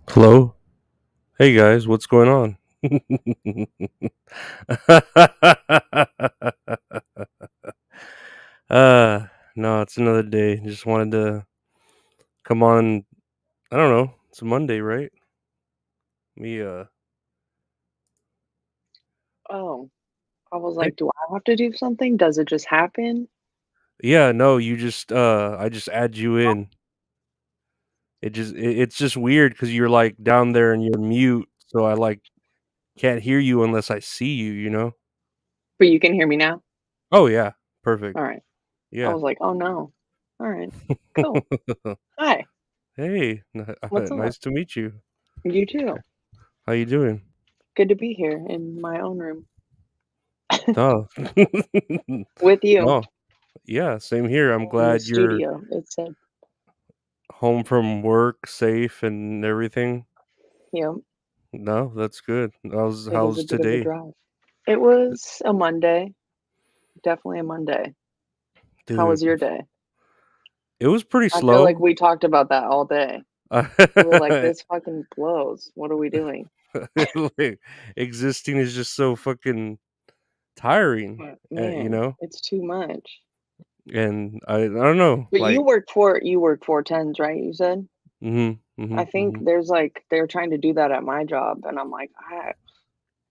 Hello. Hey guys, what's going on? uh no, it's another day. Just wanted to come on. I don't know. It's a Monday, right? Me Oh, I was hey, like, "Do I have to do something? Does it just happen?" yeah, no, you just I just add you in. It's just weird cuz you're like down there and you're mute, so I like can't hear you unless I see you, you know? But you can hear me now? Oh yeah, perfect. Alright. I Yeah. was like, "Oh, no." Alright. Cool. Hi. Hey, What's up? nice to meet you. You too. How you doing? Good to be here in my own room Oh. with you Oh, yeah, same here. I'm in the glad you're studio, it said. home from work safe and everything. Yeah, No, that's good. it is a How's bit of a today? drive. It was a Monday, definitely a Monday. How Dude, was your day? it was pretty I feel like slow. we talked about that all day. We were like, "This fucking blows. What are we doing?" Like, existing is just so fucking tiring, But, you man, know? it's too much. And I don't know, But like you work 4 tens, right, you said? mhm, I mhm, think mhm. they're trying to do that at my job, and I'm like,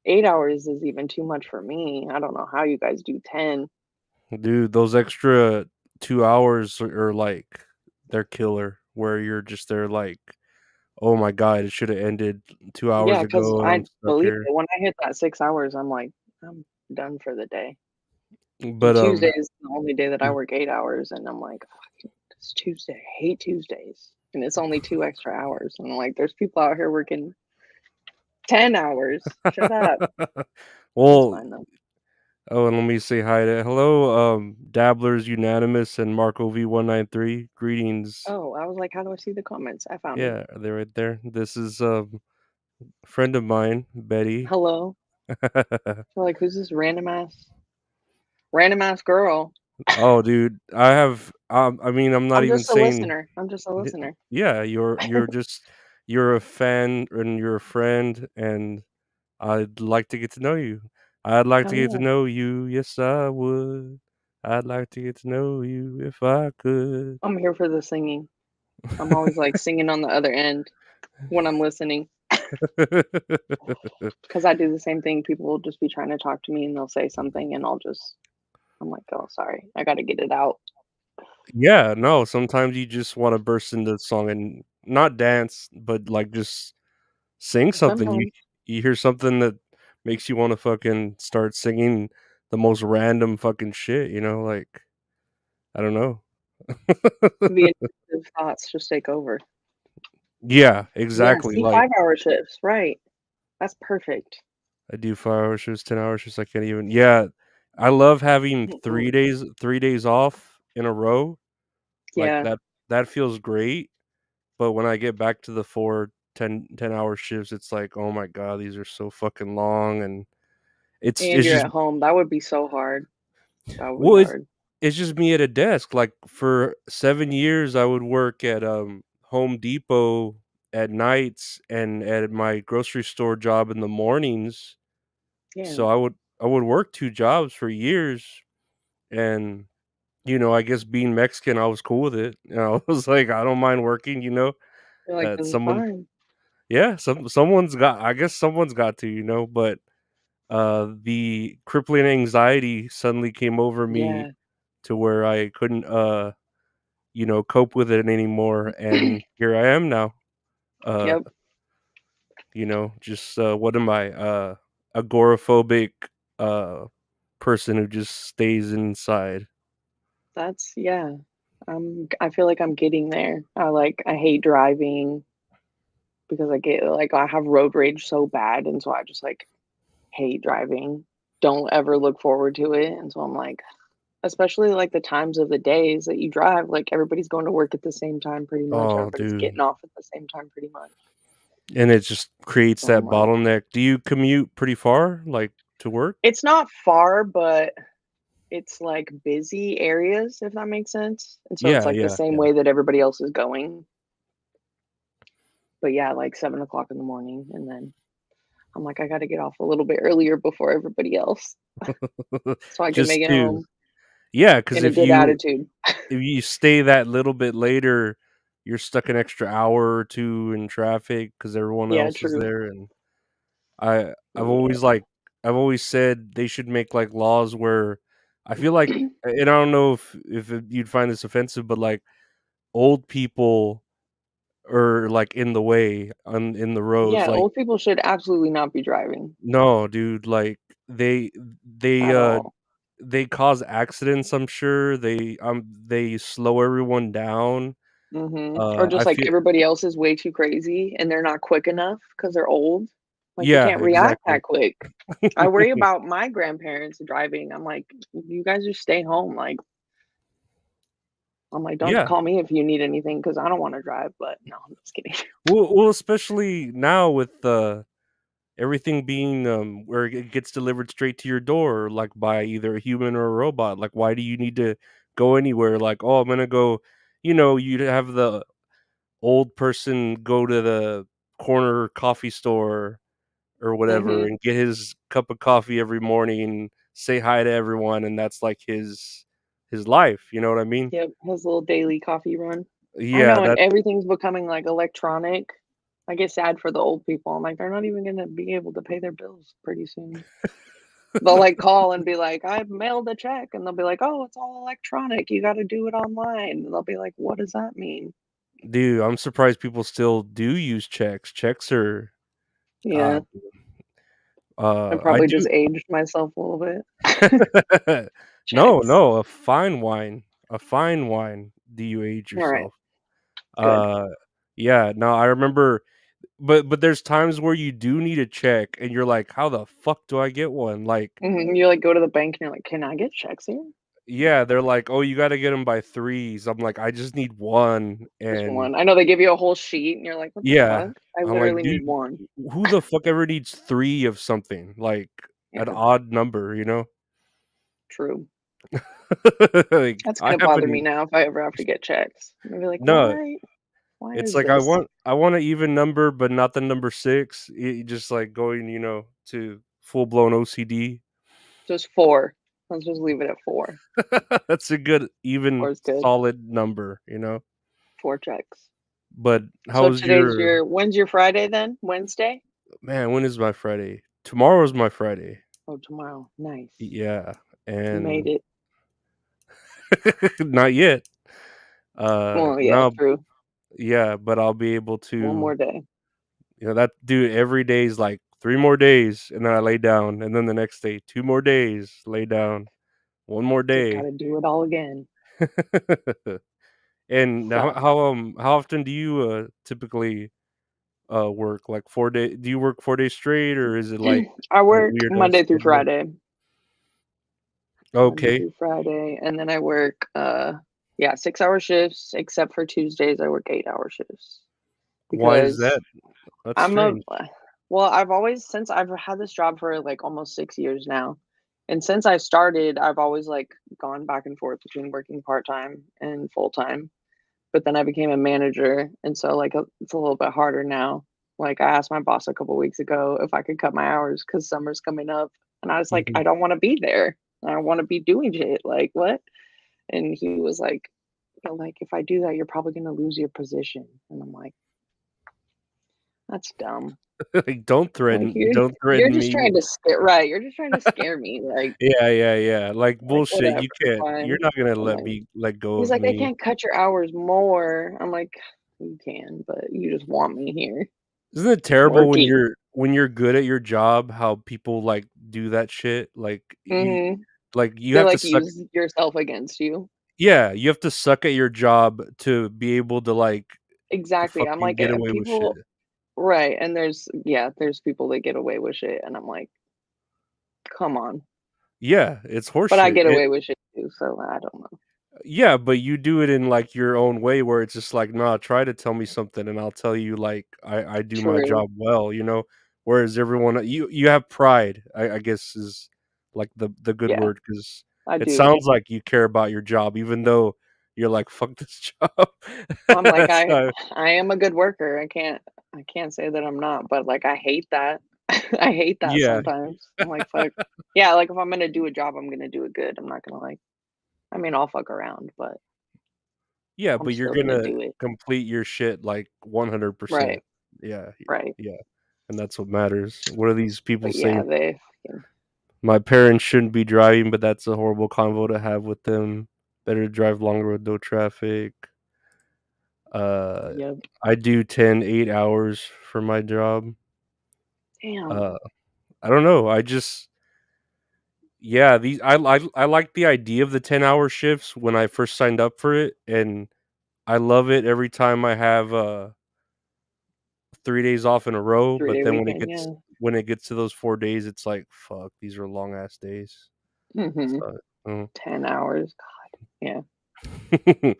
8 hours is even too much for me. I don't know how you guys do 10." Dude, those extra 2 hours are like they're killer where you're just there like, "Oh my god, it should have ended 2 hours Yeah, because ago and I'm I stuck believe here." it, when I hit that 6 hours, I'm like, "I'm done for the day." And But, Tuesday is the only day that I mm, work 8 hours, and I'm like, it's Tuesday. I hate Tuesdays, and it's only 2 extra hours, and I'm like, "There's people out here working 10 hours. Shut up." It's well, fine, though. oh, and let me say hi to hello, Dabblers Unanimous and Marco V193. Greetings. Oh, I was like, "How do I see the comments?" I found them. Yeah, they're right there. This is, a friend of mine, Betty. Hello. So, like, who's this random ass girl? Oh, dude, I mean, I'm not I'm even just a saying listener. I'm just a y listener. yeah, you're a fan and you're a friend, and I'd like to get to know you. I'd like to Hell get to yeah. know you, yes, I would. I'd like to get to know you if I could. I'm here for the singing. I'm always, like, singing on the other end when I'm listening, because I do the same thing. People will just be trying to talk to me, and they'll say something, and I'm like, "Oh, sorry. I gotta get it out." Yeah, no, sometimes you just wanna burst into the song and not dance, but, like, just sing something. You Sometimes. you hear something that makes you wanna fucking start singing the most random fucking shit, like, I don't know. The intrusive thoughts just take over. Yeah, Yeah, exactly, see, like, 5-hour shifts, right. That's perfect. I do 5-hour shifts, 10-hour shifts, I can't even yeah, I love having Mm-mm. 3 days off in a row, like, Yeah, that feels great, but when I get back to the 10-hour shifts, it's like, "Oh my god, these are so fucking long," and and it's you're just at home. That would be so hard. That would be well, hard. it's just me at a desk, like, for 7 years, I would work at, Home Depot at nights and at my grocery store job in the mornings, Yeah. so I would work 2 jobs for years, and, I guess being Mexican, I was cool with it, I was like, "I don't mind working," You're like, that "This is someone fine." yeah, someone's got I guess someone's got to, but, the crippling anxiety suddenly came over me Yeah. to where I couldn't, cope with it anymore, and here I am now. Uh, Yep. just, what am I? Agoraphobic, uh, person who just stays inside. That's yeah. I feel like I'm getting there. I hate driving because I have road rage so bad, and so I just, like, hate driving. Don't ever look forward to it, and so I'm like especially, like, the times of the days that you drive, like, everybody's going to work at the same time pretty much, Oh, everybody's dude. getting off at the same time pretty much. And it just creates So that I'm like bottleneck. Do you commute pretty far, like, to work? it's not far, but it's, like, busy areas, if that makes sense, and so it's, Yeah, like, the yeah, same yeah. way that everybody else is going. But yeah, like 7 o'clock in the morning, and then I'm like, I got to get off a little bit earlier before everybody else, so I can make Just it to home yeah, because in a good attitude. if you stay that little bit later, you're stuck an extra hour or 2 in traffic because everyone Yeah, else is true. there, and I I've always, Yeah. like I've always said they should make, like, laws where I feel like and I don't know you'd find this offensive, but, like, old people are, like, in the way in the roads, Yeah, like old people should absolutely not be driving no, dude, like, they, at uh all. they cause accidents, I'm sure, they slow everyone down, Or just I like feel everybody else is way too crazy and they're not quick enough because 'cause they're old. Like, they yeah, can't react exactly. that quick. I worry about my grandparents driving. I'm like, "You guys just stay home." Like, I'm like, "Don't Yeah. call me if you need anything because I don't wanna drive," but no, I'm just kidding. Well, especially now with, everything being, where it gets delivered straight to your door, like, by either a human or a robot, like, why do you need to go anywhere? Like, "Oh, I'm gonna go" you'd have the old person go to the corner coffee store or whatever Mhm. and get his cup of coffee every morning, say hi to everyone, and that's, like, his life, you know what I mean? Yep, his little daily coffee run. I Yeah, know, and that everything's becoming, like, electronic. I get sad for the old people. I'm like, they're not even gonna be able to pay their bills pretty soon. They'll, like, call and be like, "I've mailed a check," and they'll be like, "Oh, it's all electronic. You gotta do it online." And they'll be like, "What does that mean?" dude, I'm surprised people still do use checks. Checks are Yeah, God, I I probably just do aged myself a little bit. No, Checks. no, a fine wine, do you age Alright, yourself. good. Uh, yeah, no, I remember but there's times where you do need a check and you're like, "How the fuck do I get one?" Like Mhm, you, like, go to the bank and you're like, "Can I get checks here?" yeah, they're like, "Oh, you gotta get them by 3s." I'm like, "I just need 1," Just and 1. I know they give you a whole sheet and you're like, "What the yeah, fuck? I I'm like, literally "Dude, need 1." who the fuck ever needs 3 of something?" Like, an Yeah, odd number, you know? true. Like, That's I gonna bother me happen now if I ever have to get checks. I'm gonna be like, no, "Why? Why it's is like this?" I want an even number, but not the number 6, just, like, going, to full-blown OCD. Just 4. Let's just leave it at 4. That's a good, 4 even, is good. solid number, you know? 4 checks. But So how's today's your your when's your Friday then? Wednesday? man, when is my Friday? Tomorrow's my Friday. Oh, tomorrow. Nice. Yeah, You made and it. not yet. Well, yeah, No, true. yeah, but I'll be able One to more day. that dude, every day is like 3 more days, and then I lay down, and then the next day, 2 more days, lay down, 1 more Just day. gotta do it all again. And Sucks. how often do you, typically, work? Like, 4 do you work 4 days straight, or is it, like, I a work weird, Monday through schedule? Friday. Monday Okay. through Friday, and then I work, yeah, 6-hour shifts, except for Tuesdays, I work 8-hour shifts Why is because that? That's I'm a strange. well, I've always since I've had this job for, like, almost 6 years now, and since I started, I've always, like, gone back and forth between working part-time and full-time, but then I became a manager, and so, like, it's a little bit harder now. Like, I asked my boss a couple weeks ago if I could cut my hours because summer's coming up, and I was like, Mhm. "I don't wanna be there. I don't wanna be doing shit, like, what?" And he was like, like, if I do that, you're probably gonna lose your position." And I'm like, "That's dumb." Like, Like, don't you're threaten just me. trying to scare right, you're just trying to scare me, Yeah, yeah, yeah, like, bullshit, whatever, you can't you're fine. not gonna I'm like let go he's of like, "I me. can't cut your hours more." I'm like, "You can, but you just want me here Isn't it terrible when working." you're good at your job, how people, like, do that shit? Mhm. You They, have to like, suck use yourself against you. yeah, you have to suck at your job to be able to, like, Exactly, I'm fucking like, get away with shit. people right, and there's yeah, there's people that get away with shit, and I'm like, "Come on." Yeah, it's But I horseshit, get away with shit too, so I don't know. yeah, but you do it in, like, your own way where it's just like, "Nah, try to tell me something and I'll tell you, like, I do my True. job well," you know? Whereas everyone you have pride, I guess is, like, the good Yeah, word because I it do. sounds like you care about your job even though you're like, "Fuck this job." I'm like, That's how I am a good worker, I can't I can't say that I'm not, but, like, I hate that. I hate that Yeah. sometimes. I'm like, "Fuck." Yeah, like, if I'm gonna do a job, I'm gonna do it good. I'm not gonna, like I mean, I'll fuck around, but Yeah, I'm but you're still gonna gonna do it. complete your shit, like, 100%. Right, Yeah, right. yeah, and that's what matters. What are these people But, yeah, saying? they fucking My parents shouldn't be driving, but that's a horrible convo to have with them. Better drive longer with no traffic. Uh, Yep. I do 10 8 hours for my job. Damn. Uh, I don't know, I just yeah, these I like the idea of the 10-hour shifts when I first signed up for it, and I love it every time I have, 3 days off in a row, but 3-day then weekend, yeah. when it gets to those 4 days, it's like, "Fuck, these are long ass days." Mhm. So, mm. 10 hours. God, yeah.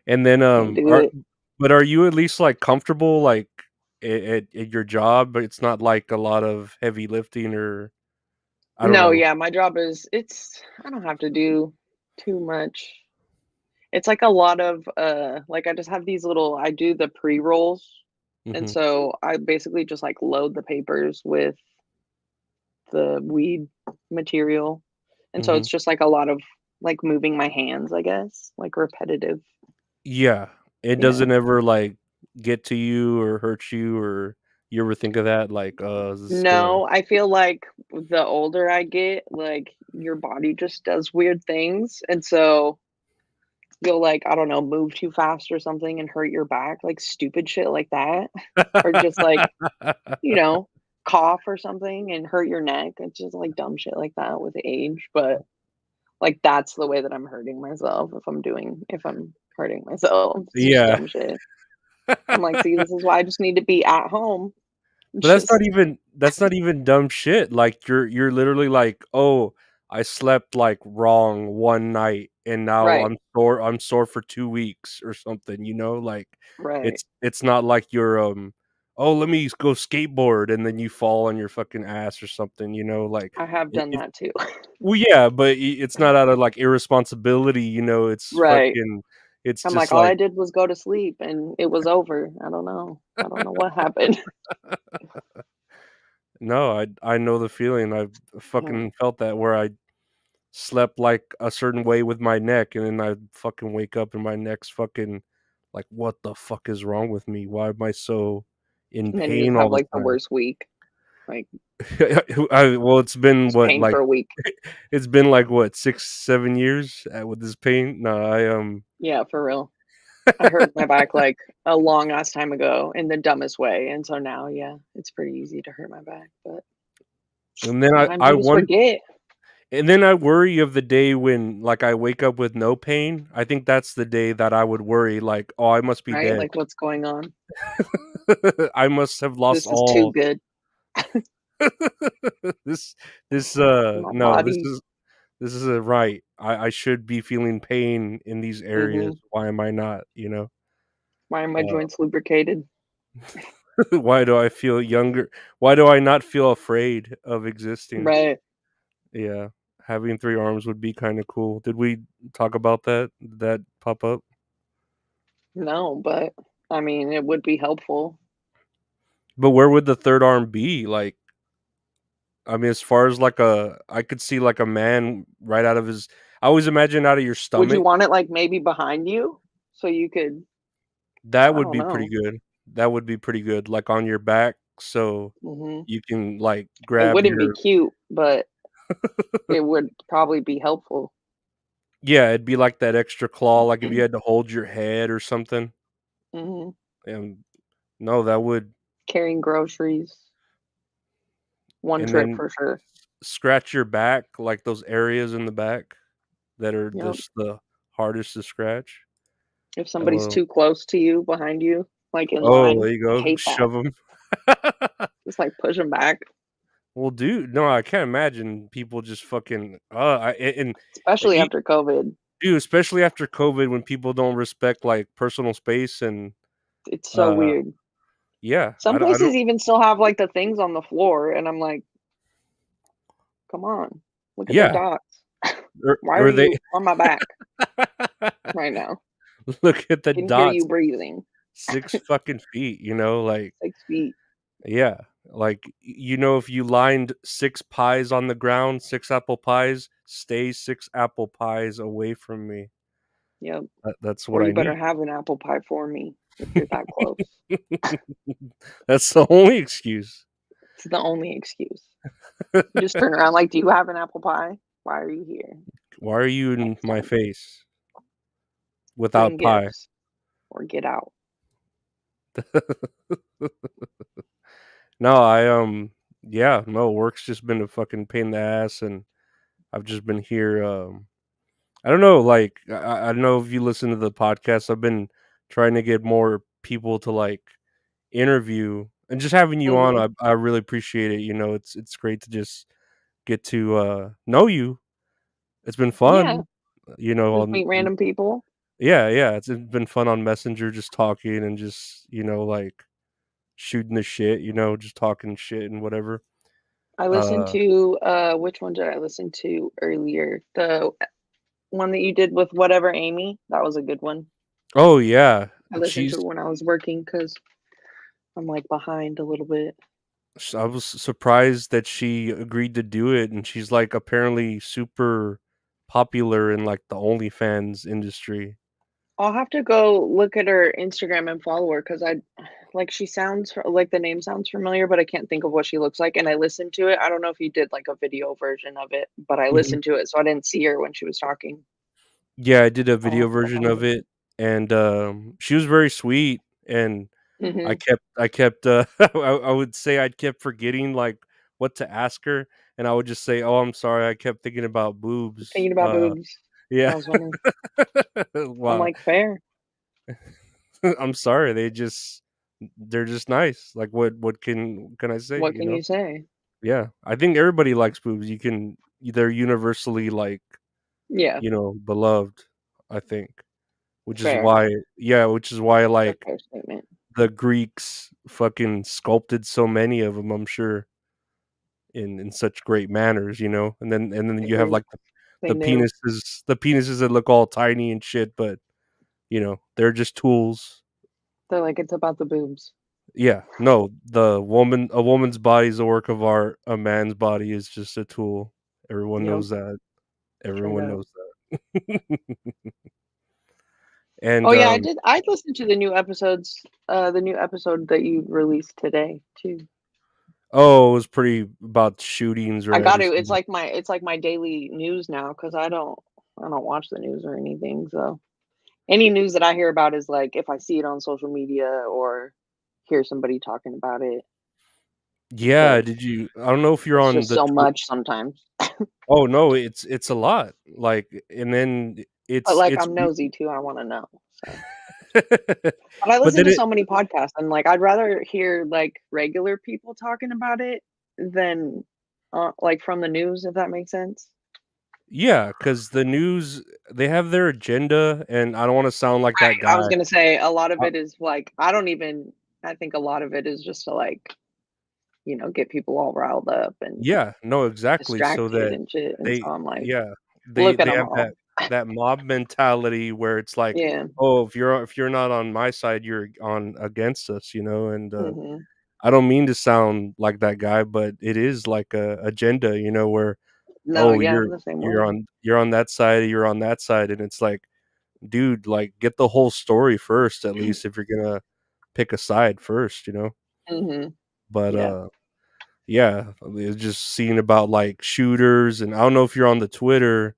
And then, Can't do it. are you at least, like, comfortable, like, at your job, but it's not, like, a lot of heavy lifting or I don't No, know. yeah, my job is it's I don't have to do too much. It's like a lot of, like, I just have these little I do the pre-rolls, and Mhm, so I basically just, like, load the papers with the weed material, and so mhm. it's just, like, a lot of, like, moving my hands, I guess, like, repetitive. Yeah. It Yeah. doesn't ever, like, get to you or hurt you or you ever think of that? Like, is this gonna" No, I feel like the older I get, like, your body just does weird things, and so you'll, like, I don't know, move too fast or something and hurt your back, like, stupid shit like that, or just, like, you know, cough or something and hurt your neck. It's just, like, dumb shit like that with age, but, like, that's the way that I'm hurting myself if I'm hurting myself. It's just Yeah. dumb shit. I'm like, "See, this is why I just need to be at home." But Just that's not even dumb shit, like, you're literally like, "Oh, I slept, like, wrong one night, and now right, I'm sore for 2 weeks," or something, you know, like, right. it's not like you're, "Oh, let me go skateboard," and then you fall on your fucking ass or something, you know, like, I have done it that too. well, yeah, but it's not out of, like, irresponsibility, you know, Right. it's I'm like, just "All I like did was go to sleep, and it was over." I don't know. I don't know what happened. no, I know the feeling, I've Mm, fucking felt that where I slept, like, a certain way with my neck, and then I fucking wake up and my neck's fucking like, "What the fuck is wrong with me? Why am I so in and then you just pain all have, the like, the time?" worst week, like, Well, it's been just what, pain like for a week. it's been, like, what, 6, 7 years, with this pain? No, Yeah, for real. I hurt my back, like, a long ass time ago in the dumbest way, and so now, yeah, it's pretty easy to hurt my back, but and then sometimes I you just want forget, and then I worry of the day when, like, I wake up with no pain. I think that's the day that I would worry, like, "Oh, I must be right? dead. Like, "What's going on? I must have lost This is too all" good." This My no, body this isn't right. I should be feeling pain in these areas. Mhm. Why am I not, you know? Why are my Uh, joints lubricated? why do I feel younger? Why do I not feel afraid of existing? Right. Yeah, having 3 arms would be kinda cool. Did we talk about that? Did that pop up? No, but, I mean, it would be helpful. But where would the 3rd arm be? Like, I mean, as far as, like, I could see, like, a man right out of his I always imagine out of your Would you stomach. want it, like, maybe behind you? So you could That I would don't be pretty know. good. That would be pretty good, like, on your back, so Mhm. you can, like, It grab wouldn't be your cute, but it would probably be helpful. yeah, it'd be like that extra claw, like, if you had to hold your head or something, Mhm. and no, that would Carrying groceries, one and trip then for sure. scratch your back, like, those areas in the back that are Yep. just the hardest to scratch. If somebody's Oh. too close to you, behind you, like in Oh, there line, you I go, hate that. shove 'em. Just, like, push them back, Well, dude, no, I can't imagine people just fucking, I and especially e after COVID. dude, especially after COVID when people don't respect, like, personal space and, It's so uh weird. yeah, Some I don't places even still have, like, the things on the floor, and I'm like, "Come on, look at the yeah, dots. Why are or they you on my back right now? look at the Can hear you dots. breathing." 6 fucking feet, you know, like 6 feet. yeah, like, you know, if you lined 6 pies on the ground, 6 apple pies, stay 6 apple pies away from me. Yep. That's what Or I you better need. have an apple pie for me if you're that close. That's the only excuse. It's the only excuse. You just turn around like, "Do you have an apple pie? Why are you here?" Why are you in Next my time. face Bring without pie? gifts or get out. No, yeah, no, work's just been a fucking pain in the ass, and I've just been here, I don't know, like, I don't know if you listen to the podcast, I've been trying to get more people to, like, interview and just having you on, Mhm. I really appreciate it, you know, it's great to just get to, know you. It's been Yeah. fun, you know, Just on meet random people. yeah, yeah, it's been fun on Messenger just talking and just, you know, like, shooting the shit, you know, just talking shit and whatever. I listened Uh to, which one did I listen to earlier? The one that you did with whatever Amy, that was a good one. oh, yeah, I listened to she's it when I was working because 'cause I'm, like, behind a little bit. I was surprised that she agreed to do it, and she's, like, apparently super popular in, like, the OnlyFans industry. I'll have to go look at her Instagram and follow her because I like, she sounds like, the name sounds familiar, but I can't think of what she looks like, and I listened to it. I don't know if you did, like, a video version of it, but I Mhm. listened to it, so I didn't see her when she was talking. Yeah, I did a I'll video have to go version find of it. it, and, she was very sweet, and Mhm. I kept, I would say I kept forgetting, like, what to ask her, and I would just say, "Oh, I'm sorry, I kept thinking about boobs." Thinking about boobs. Yeah. That was funny. I'm Wow. like, "Fair. I'm sorry, they're just nice. Like, what can I say, What you can know? you say?" Yeah, I think everybody likes boobs. You can they're universally, like, Yeah, you know, beloved, I think, which is fair. why yeah, which is why, That's a like, fair statement. the Greeks fucking sculpted so many of them, I'm sure, in such great manners, you know? And then They you have, did. like, They knew. the penises that look all tiny and shit, but, you know, they're just tools. They're like, "It's about the boobs." Yeah, no, a woman's body is a work of art, a man's body is just a tool. Everyone Yep, knows that. straight Everyone up. knows that. And, Oh, yeah, I listened to the new episode that you released today, too. oh, it was pretty about shootings or I got to it's everything. like my daily news now because I don't watch the news or anything, so any news that I hear about is, like, if I see it on social media or hear somebody talking about it, Yeah, but did you I don't know if you're it's on just the so Twi much sometimes. oh, no, it's a lot, like, and then But, like, it's I'm re nosy too, I wanna know, so but I but listen then to it so many podcasts, and, like, I'd rather hear, like, regular people talking about it than, like, from the news, if that makes sense. yeah, because the news, they have their agenda, and I don't wanna sound like that I guy. was gonna say a lot of Uh it is, like, I think a lot of it is just to, like, get people all riled up and yeah, no, exactly, so distracted that and shit, and so they I'm like, yeah, "Look at they them have all." that mob mentality where it's like, Yeah, "Oh, if you're not on my side, you're on against us," you know, and, mhm. I don't mean to sound like that guy, but it is like a agenda, you know, where, No, "Oh, yeah, I'm the same way. you're on that side, you're on that side," and it's like, "Dude, like, get the whole story first, at least if you're gonna pick a side first," you know? Mhm. But, Yeah. yeah, it's just seeing about, like, shooters, and I don't know if you're on the Twitter,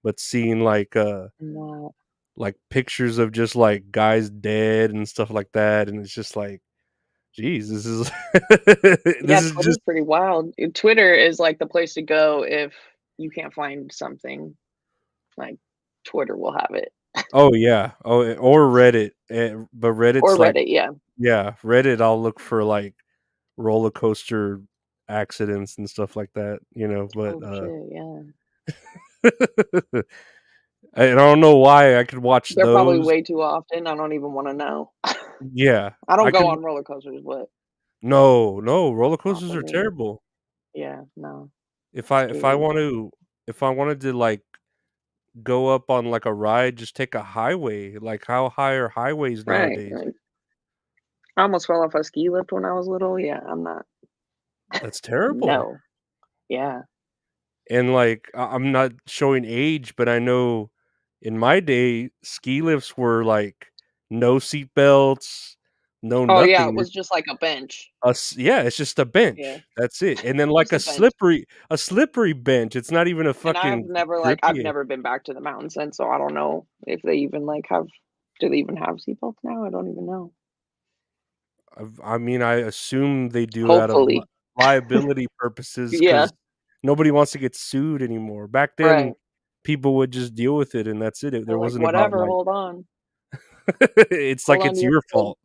but seeing, No. like, pictures of just, like, guys dead and stuff like that, and it's just like, "Geez, this is Yeah, this is Twitter's just." pretty wild. Twitter is, like, the place to go if you can't find something, like, Twitter will have it. Oh, yeah. Oh, or Reddit, but Or Reddit's like Reddit, yeah. yeah, Reddit, I'll look for, like, roller coaster accidents and stuff like that, you know, but, Oh, shit, yeah. and I don't know why I could watch They're probably those. way too often, I don't even wanna know. Yeah, I don't I go could on roller coasters, but no, no, roller not coasters for are me. terrible. Yeah, no, If I scary. want to if I wanted to, like, go up on, like, a ride, just take a highway, like, how high are highways Right, nowadays? right. I almost fell off a ski lift when I was little. Yeah, I'm not. That's terrible. No. Yeah. And, like, I'm not showing age, but I know in my day, ski lifts were, like, no seat belts, no Oh, yeah, it nothing. was just like a bench. Yeah, it's just a Yeah, bench. That's it. And then, like, just a bench. a slippery bench. It's not even a And I've fucking never, like I've grippy. never been back to the mountain since, so I don't know if they even, like, have do they even have seatbelts now? I don't even know. I mean, I assume they do out of Hopefully. liability purposes Yeah, because nobody wants to get sued anymore. Back then, right. people would just deal with it, and that's it. They're There like, wasn't about, "Whatever, like hold on. it's Hold like on to it's your your kid." fault.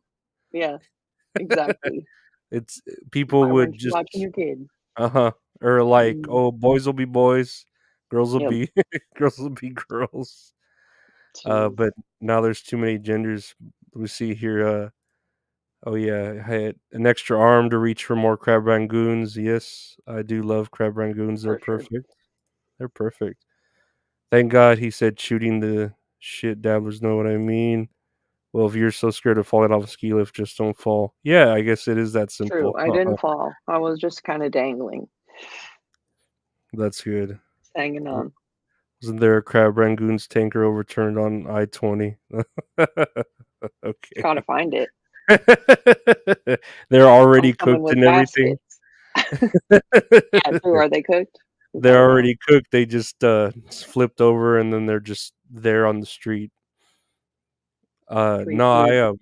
Yeah, exactly. It's people "Why would weren't you just watching your kid?" uh-huh, or like, Mm, "Oh, boys will be boys, girls will yep. be girls will be girls." Jeez, But now there's too many genders. We see here, oh yeah, I had an extra arm to reach for more crab rangoons. Yes, I do love crab rangoons. They're for sure. perfect. They're perfect. Thank God he said shooting the shit dabblers know what I mean. Well, if you're so scared of falling off a ski lift, just don't fall. Yeah, I guess it is that True, simple. I didn't fall. I was just kinda dangling, That's good. just hanging on. Wasn't there a crab rangoon's tanker overturned on I-20? Okay. Gotta find it. They're I'm already coming cooked with and everything. baskets. Yeah, true, are they cooked? I They're don't know. already cooked, they just, flipped over and then they're just there on the street. Pretty No, cool.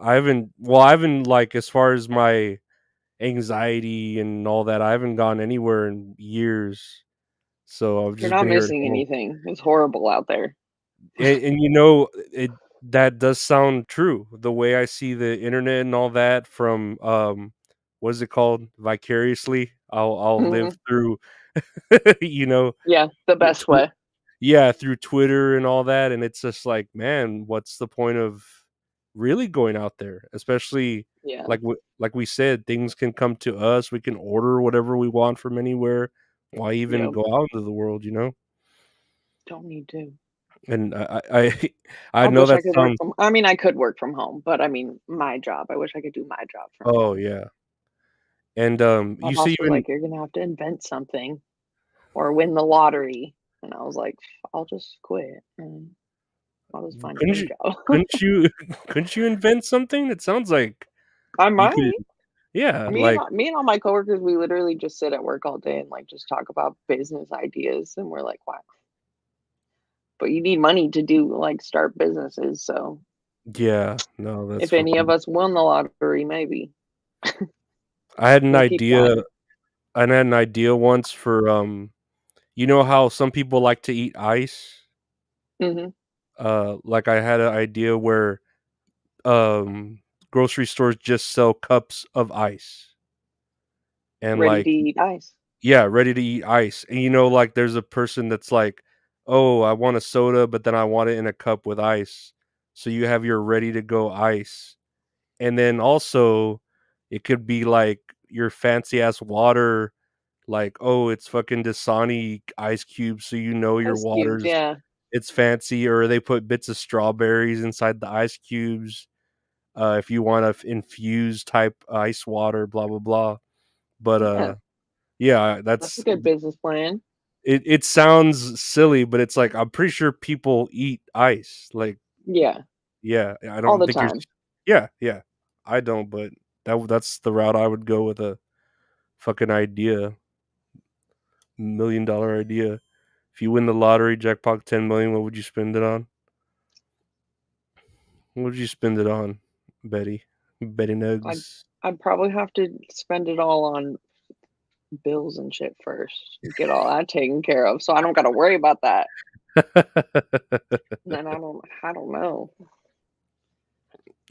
I haven't, like, as far as my anxiety and all that, I haven't gone anywhere in years, so I've You're just not been here at missing home. anything. It's horrible out there. And, it that does sound true. The way I see the internet and all that from, what is it called? Vicariously, I'll live Mhm. through, you know, Yeah, the best tw way. yeah, through Twitter and all that, and it's just like, man, what's the point of really going out there? Especially Yeah, like we said, things can come to us, we can order whatever we want from anywhere. Why even yep. go out into the world, you know? Don't need to. And I I I know wish I that could work sounds from I mean, I could work from home, but I mean, my job, I wish I could do my job from oh, home. yeah. And, My you say boss was even like, "You're gonna have to invent something or win the lottery." And I was like, "I'll just quit and I'll just find a couldn't new you job." couldn't you couldn't you invent something? It sounds like I you could might. yeah, Me and like me and all my coworkers, we literally just sit at work all day and, like, just talk about business ideas, and we're like, "Wow." But you need money to do like, start businesses, so yeah, no, that's if any of fucking us won the lottery, maybe. I had an We'll keep idea trying. I had an idea once for, you know how some people like to eat ice? Mhm. Like, I had an idea where, um, grocery stores just sell cups of ice, and, Ready to like eat ice. yeah, ready to eat ice, and, like, there's a person that's like, "Oh, I want a soda, but then I want it in a cup with ice." So you have your ready to go ice, and then also, it could be, like, your fancy ass water, like, "Oh, it's fucking Dasani ice cubes, so you know your Ice cubes, water's yeah, it's fancy," or they put bits of strawberries inside the ice cubes, if you want a infused type ice water, blah, blah, blah. But, yeah, yeah, that's a good business plan. it sounds silly, but it's like, I'm pretty sure people eat ice, like, Yeah, yeah, I all don't the think you're time. yeah, yeah. I don't, but that's the route I would go with a fucking idea, $1,000,000 idea. If you win the lottery, jackpot 10,000,000, what would you spend it on? What would you spend it on, Betty? Betty I'd Nugz. I'd probably have to spend it all on bills and shit first, get all that taken care of, so I don't gotta worry about that. And then I don't know.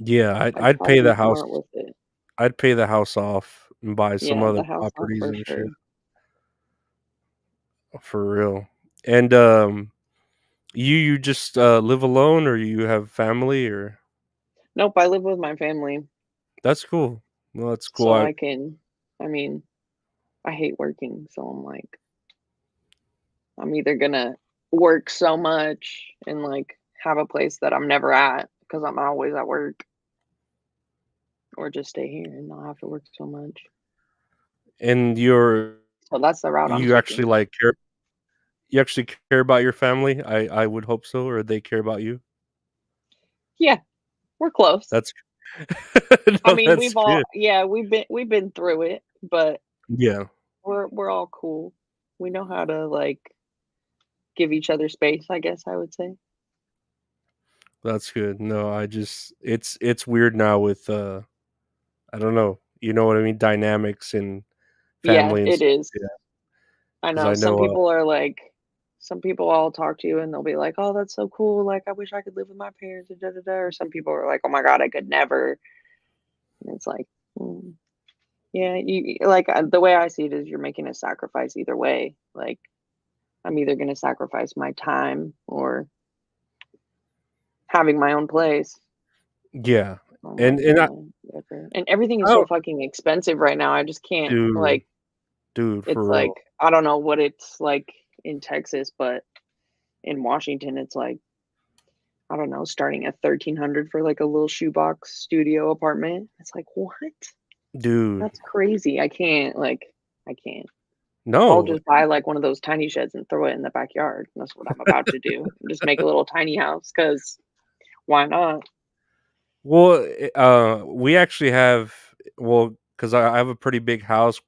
Yeah, I'd I'd pay probably the be house smart with it. I'd pay the house off and buy some Yeah, other the house off properties for and shit, sure. for real. And, you just, live alone or you have family or Nope, I live with my family, that's cool. Well, that's cool. so I mean, I hate working, so I'm either gonna work so much and, like, have a place that I'm never at because 'cause I'm always at work, or just stay here and not have to work so much. And So that's the route I'm you actually, taking. like, care you actually care about your family? I would hope so, or they care about you? Yeah, we're close. That's I no, mean, that's we've all good. yeah, we've been through it, but Yeah, we're all cool. We know how to, like, give each other space, I guess I would say. that's good. No, I just it's weird now with, I don't know, you know what I mean, dynamics and Yeah, family and it stuff, is. yeah, I 'cause know I some know, people are like some people I'll talk to and they'll be like, "Oh, that's so cool. Like, I wish I could live with my parents." And da da da. Or some people are like, "Oh my god, I could never." And it's like, mm, yeah, like the way I see it is you're making a sacrifice either way. Like, I'm either going to sacrifice my time or having my own place. yeah, I'm like, and I whatever. And everything is so oh, fucking expensive right now. I just can't dude, like. dude, It's for like real. I don't know what it's like in Texas, but in Washington, it's like I don't know, starting at 1,300 for like a little shoebox studio apartment. It's like what? Dude, That's crazy. I can't like. I can't. I'll no. just buy like one of those tiny sheds and throw it in the backyard. That's what I'm about to do. Just make a little tiny house because why not? Well, we actually have well, 'cause I have a pretty big house,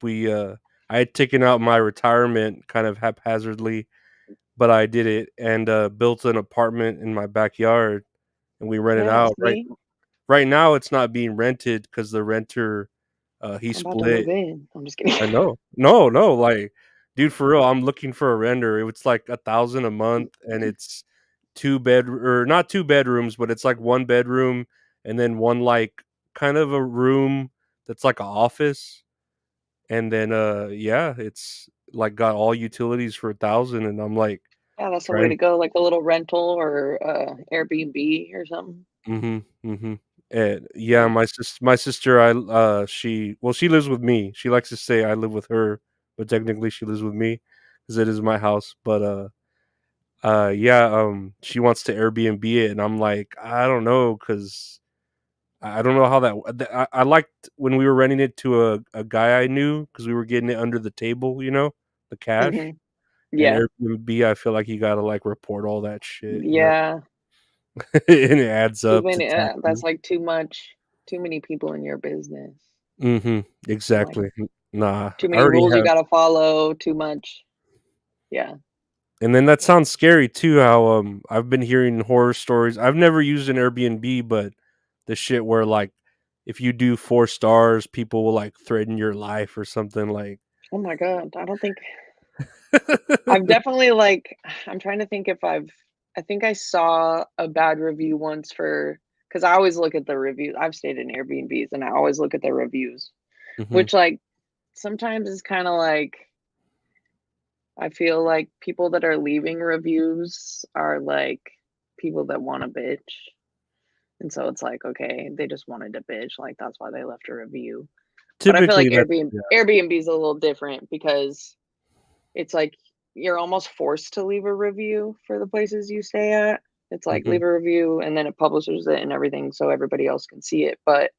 I had taken out my retirement kind of haphazardly, but I did it and, built an apartment in my backyard, and we rent it Yeah, out. see, Right now, it's not being rented because the renter, he I'm about to move split. in. I'm just kidding. I know. No, no, like, dude, for real, I'm looking for a renter. It was like 1,000 a month, and it's 2 bed or not 2 bedrooms, but it's like 1 bedroom and then 1, like, kind of a room that's like a office, and then, yeah, it's, like, got all utilities for 1,000, and I'm, like, Yeah, that's the way trying. to go. Like a little rental or Airbnb or something. Mhm, mhm. And, yeah, Yeah. my sister, she lives with me. She likes to say I live with her, but technically she lives with me because it is my house, but, yeah, she wants to Airbnb it, and I'm like, "I don't know, cause I don't know how that w the I liked when we were renting it to a guy I knew because we were getting it under the table, the cash, Hmm. and Yeah. Airbnb, I feel like you gotta, like, report all that shit. Yeah. And it adds Too up to many. That's taxes. like too much. Too many people in your business. Mhm, Like exactly. Nah, too I many already rules you have. gotta follow. Too much. Yeah. And then that sounds scary too, how, I've been hearing horror stories. I've never used an Airbnb, but the shit where, like, if you do 4 stars, people will, like, threaten your life or something like. Oh my god. I don't think I've definitely like. I'm trying to think if I think I saw a bad review once for because I always look at the reviews. I've stayed in Airbnbs and I always look at the reviews, Mhm. which like sometimes is kind of like I feel like people that are leaving reviews are like people that want to bitch. And so it's like, okay, they just wanted to bitch. Like that's why they left a review. But I feel Typically, like that's yeah. Airbnb is a little different because it's like you're almost forced to leave a review for the places you stay at. It's like Mhm. leave a review and then it publishes it and everything so everybody else can see it. But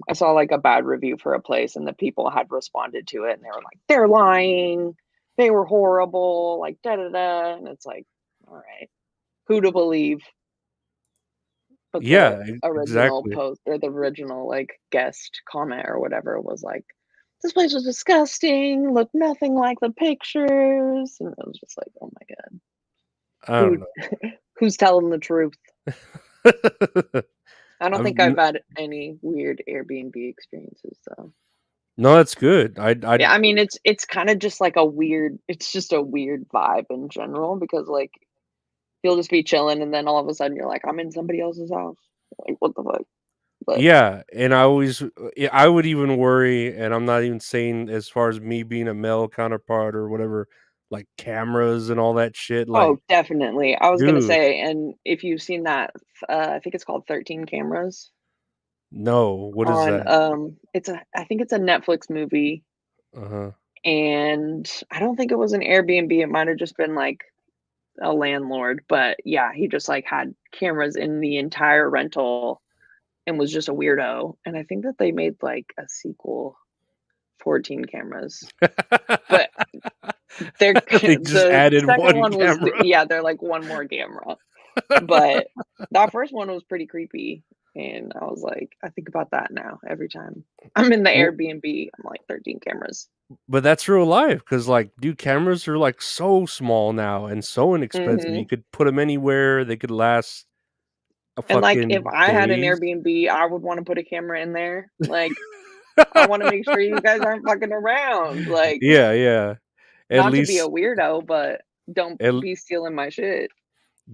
I saw like a bad review for a place and the people had responded to it and they were like, they're lying, they were horrible, like da da da. And it's like, all right, who to believe? But the Yeah, original exactly. post or the original like guest comment or whatever was like, this place was disgusting, looked nothing like the pictures. And I was just like, oh my god, I who don't who's telling the truth? know. I don't I've think n I've had any weird Airbnb experiences though. No, that's good. I Yeah, I mean it's kind of just like a weird it's just a weird vibe in general because like you'll just be chilling and then all of a sudden you're like, I'm in somebody else's house. Like what the fuck? But yeah, and I always yeah, I would even worry, and I'm not even saying as far as me being a male counterpart or whatever, like cameras and all that shit, oh, like, definitely. I was gonna dude, say, and if you've seen that, I think it's called 13 Cameras no, what is on, that? I think it's a Netflix movie, Uh-huh. and I don't think it was an Airbnb. It might have just been like a landlord, but yeah, he just like had cameras in the entire rental, and was just a weirdo, and I think that they made, like, a sequel, 14 cameras, but they're They just the added second one one was the camera. yeah, they're like one more camera, but that first one was pretty creepy, and I was like, I think about that now every time I'm in the Well, Airbnb, I'm like 13 cameras. but that's real life, because like, dude, cameras are, like, so small now and so inexpensive. You Mhm, could put them anywhere, they could last a and, like, if fucking I had an days. Airbnb, I would wanna put a camera in there, like, I wanna make sure you guys aren't fucking around, like, Yeah, yeah. At not to be a least weirdo, but don't at l be stealing my shit.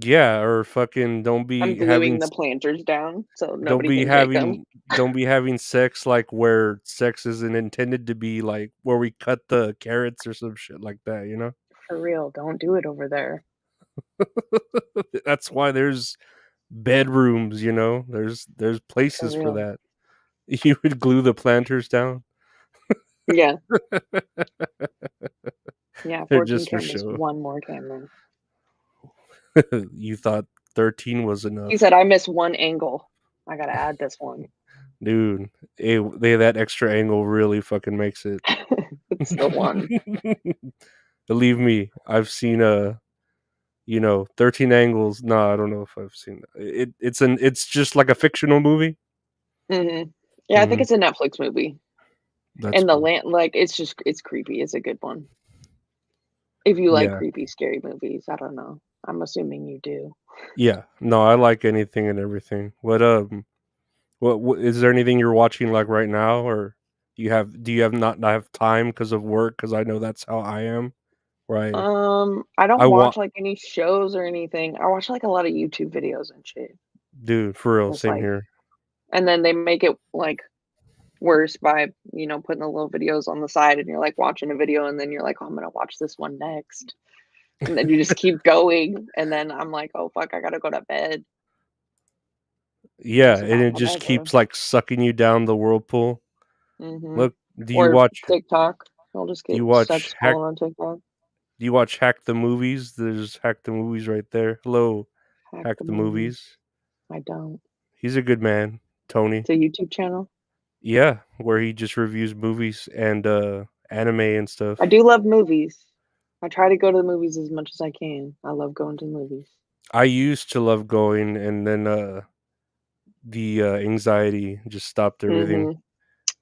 yeah, or fucking I'm gluing the planters down so don't nobody be can take them. having don't be having sex, like, where sex isn't intended to be, like, where we cut the carrots or some shit like that, you know? For real, don't do it over there. That's why there's bedrooms, you know? There's For places for real. that. You would glue the planters down. Yeah, yeah, They're 14 just for cameras, show. 1 more camera. You thought 13 was He enough. said, "I missed 1 angle. I gotta add this one." Dude, that extra angle really fucking makes it. It's the one. Believe me, I've seen, 13 angles. No, I don't know if I've seen that. It's just like a fictional movie? Mhm. Yeah, I think Mhm. it's a Netflix movie, That's and the cool. land like, it's creepy, it's a good one. If you like Yeah. creepy, scary movies, I don't know. I'm assuming you do. Yeah. No, I like anything and everything. What is there anything you're watching, like, right now, or do you have not have time because of work? Because I know that's how I am, where I I don't want watch, like, any shows or anything. I watch, like, a lot of YouTube videos and shit. dude, for real, Just, same like here. and then they make it, like, worse by, putting the little videos on the side, and you're, like, watching a video, and then you're like, "Oh, I'm gonna watch this one next." And then you just keep going, and then I'm like, "Oh, fuck, I gotta go to bed." Yeah, Just and about it just whatever. keeps, like, sucking you down the whirlpool. Mhm. Look, do you Or watch TikTok. I'll just do get you stuck watch Hack scrolling on TikTok. do you watch Hack the Movies? There's Hack the Movies right there. Hello, Hack Hack the the movies. Movies. I don't. He's a good man, Tony. It's a YouTube channel. Yeah, where he just reviews movies and, anime and I stuff. do love movies. I try to go to the movies as much as I can. I love going to the movies. I used to love going, and then, the, anxiety just stopped everything. Mhm.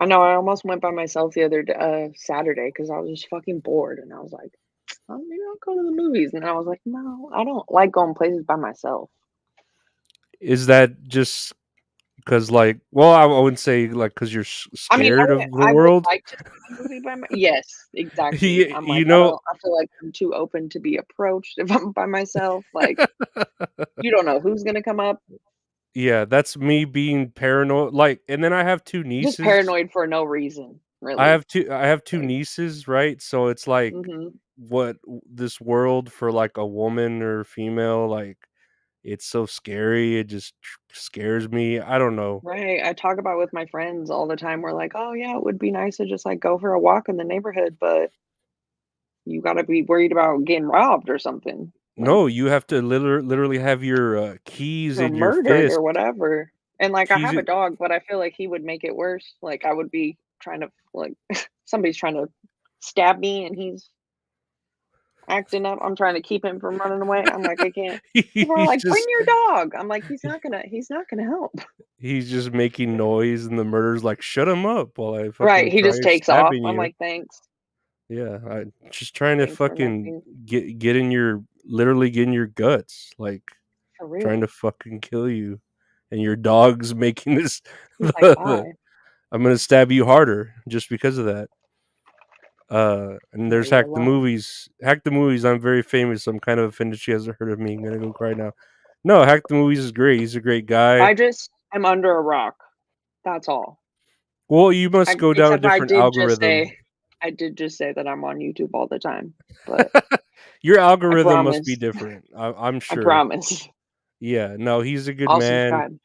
I know, I almost went by myself the other Saturday because I was just fucking bored, and I was like, "Oh, maybe I'll go to the movies," and I was like, "No, I don't like going places by myself." Is that just because, like, well, I wouldn't say, like, because 'cause you're I mean, scared of the I would world. like to see a movie by my yes, exactly. He I'm you like, know I feel like I'm too open to be approached if I'm by myself, like, you don't know who's gonna come up. Yeah, that's me being paranoid, like, and then I have 2 Just nieces. paranoid for no reason, really. I have 2 Like nieces, right? So it's like, mhm. this world for, like, a woman or female, like, it's so scary, it just scares me, I don't know. Right, I talk about with my friends all the time, we're like, "Oh, yeah, it would be nice to just, like, go for a walk in the neighborhood, but you gotta be worried about getting robbed or something, like, No, you have to literally have your, keys or in your murdered or fist. whatever." And, like, I Keys have a I dog, but I feel like he would make it worse, like, I would be trying to, like somebody's trying to stab me and he's acting up, I'm trying to keep him from running away, I'm like, "I can't." People are he's like, "Bring just your dog." I'm like, he's not gonna help." he's just making noise, and the murderer's like, "Shut him up while I Right, fucking he just try takes off, stabbing I'm you." like, "Thanks. Yeah, I just trying to Thanks for fucking nothing." get in your literally get in your guts, like, For trying to real. fucking kill you, and your dog's making this He's like, the "Bye." "I'm gonna stab you harder just because of that." And Yeah, there's you're Hack the alone. Movies. Hack the Movies, I'm very famous, I'm kind of offended she hasn't heard of me, I'm gonna go cry now. No, Hack the Movies is great, he's a great guy. I just am under a rock, that's all. Well, you must I go down a except different algorithm. I did just say that I'm on YouTube all the time, but Your I algorithm must be promise, different, I'm I sure. promise. Yeah, no, he's a good I'll man. subscribe.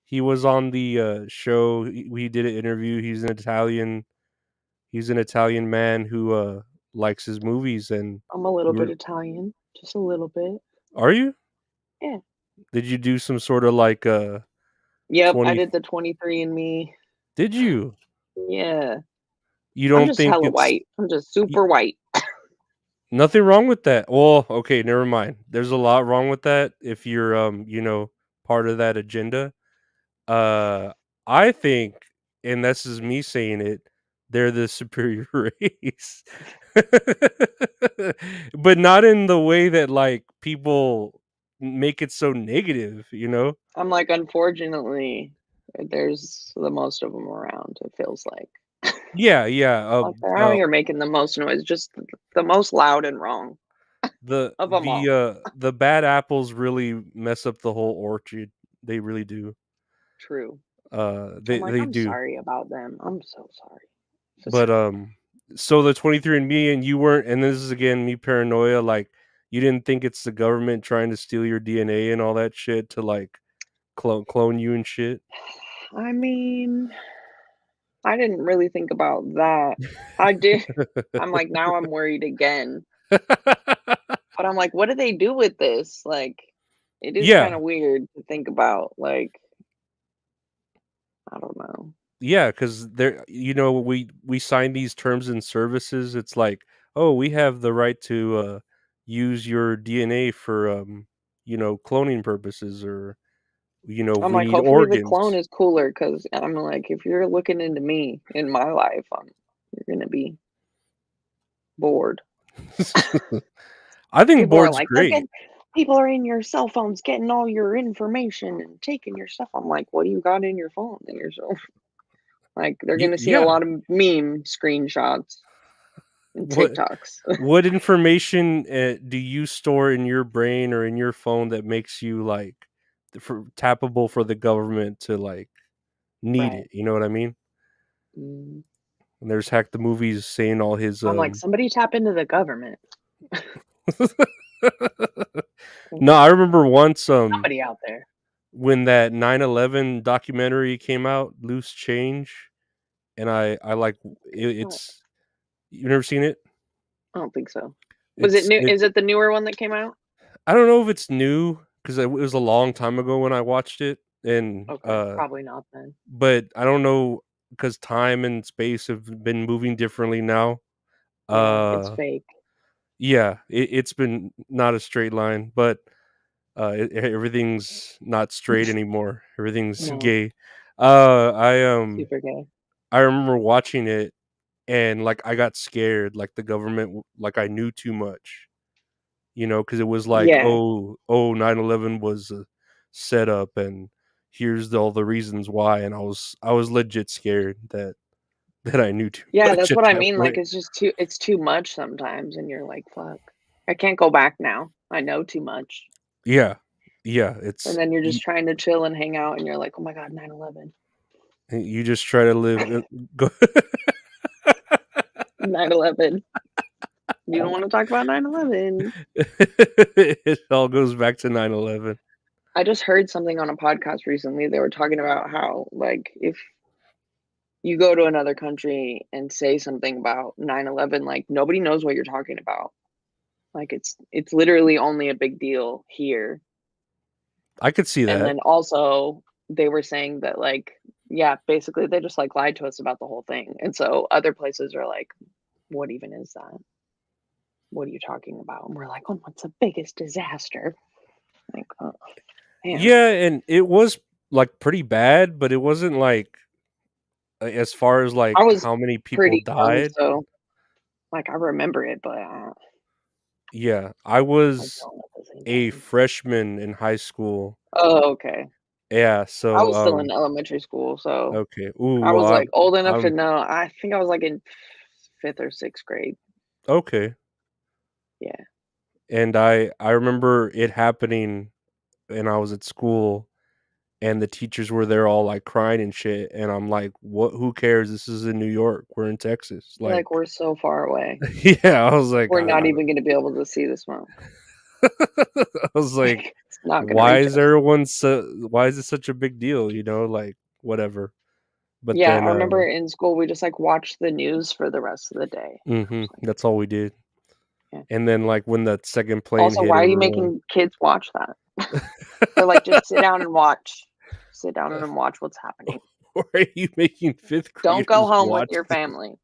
He was on the, show, we did an interview, he's an Italian man who, likes his movies, and I'm a little we bit were Italian, just a little bit. Are you? Yeah. Did you do some sorta, like, Yep, I 20 did the 23andMe. Did you? Yeah. You I'm don't just think hella it's white. I'm just y super white. nothing wrong with that. Well, okay, never mind. There's a lot wrong with that if you're, part of that agenda. Uh, I think, and this is me saying it, they're the superior race. But not in the way that, like, people make it so negative, you know? I'm like, unfortunately, there's the most of them around, it feels like. Yeah, yeah, Like, they're out here making the most noise, just the most loud and wrong of them all. the bad apples really mess up the whole orchard. They really do. True. I'm They like, they I'm do. sorry about them. I'm so sorry. Just But, so the 23andMe and you weren't, and this is again me paranoia, like, you didn't think it's the government trying to steal your DNA and all that shit to, like, clone you and shit? I mean, I didn't really think about that. I did I'm like, now I'm worried again. But I'm like, what do they do with this? Like, it is Yeah, kinda weird to think about, like, I don't know. yeah, because we sign these terms and services, it's like, "Oh, we have the right to, use your DNA for, cloning purposes," or, I'm "We like, need hopefully the clone organs." is cooler, because 'cause I'm like, if you're looking into me in my life, you're gonna be bored. I think People are board's like, "They're great. getting people are in your cell phones getting all your information and taking your stuff." I'm like, "What do you got in your phone that you're so" like, they're gonna see a Yeah. lot of meme screenshots and What TikToks. what information, do you store in your brain or in your phone that makes you, like, for tappable for the government to, like, need Right. it, you know what I mean? Mm. And there's Hack the Movies saying all his, I'm like, "Somebody tap into the government." No, I remember once, Somebody out there. when that 9/11 documentary came out, Loose Change, and I like, Oh, it's you've never seen it? I don't think so. Was it It's new it is it the newer one that came out? I don't know if it's new, 'cause it was a long time ago when I watched it, and, Okay, probably not then. but I don't know, because time and space have been moving differently now. Yeah, it's Uh, fake. yeah, it's been not a straight line, but, everything's not straight anymore. Everything's No, gay. I, super gay. I remember watching it and, like, I got scared, like, the government like, I knew too much, because it was like, Yeah. 9/11 was a setup, and here's all the reasons why, and I was legit scared that I knew too Yeah, much that's at what I that mean, like, point. it's too much sometimes, and you're like, "Fuck, I can't go back now. I know too much." Yeah. Yeah, And it's then you're you just trying to chill and hang out, and you're like, "Oh my god, 9/11. you just try to live, go 9/11. You don't wanna talk about 9/11." It all goes back to 9/11. I just heard something on a podcast recently, they were talking about how, like, if you go to another country and say something about 9/11, like, nobody knows what you're talking about. Like, it's literally only a big deal here. I could see And that. then also, they were saying that, like, yeah, basically, they just, like, lied to us about the whole thing, and so other places are like, "What even is that? What are you talking about?" And we're like, "Oh, it's the biggest disaster." Like, oh, man. Yeah, and it was, like, pretty bad, but it wasn't like, as far as, like, I was how many people pretty young, died. so, like, I remember it, but, Yeah, I I was don't at the same a time. freshman in high school. Oh, okay. Yeah, I so, was still in elementary school, so okay. Ooh, I was, well, like, old enough to I'm know. I think I was, like, in 5th or 6th grade. okay, Yeah. and I remember it happening, and I was at school, and the teachers were there all, like, crying and shit, and I'm like, "What who cares? This is in New York. We're in Texas." You're Like, like, "We're so far away. yeah, I was like, We're not even gonna be able to see the smoke." I was like, Like, it's not gonna reach us. why is it such a big deal, like, whatever. But Yeah, then, I remember in school, we just, like, watched the news for the rest of the day. I was like, that's all we did. yeah. And then, like, when that 2nd plane Also, hit, why are you everyone making kids watch that? Or, like, just sit down and watch. Sit down and watch what's happening. Why are you making 5th Don't go graders home with watch your this? family.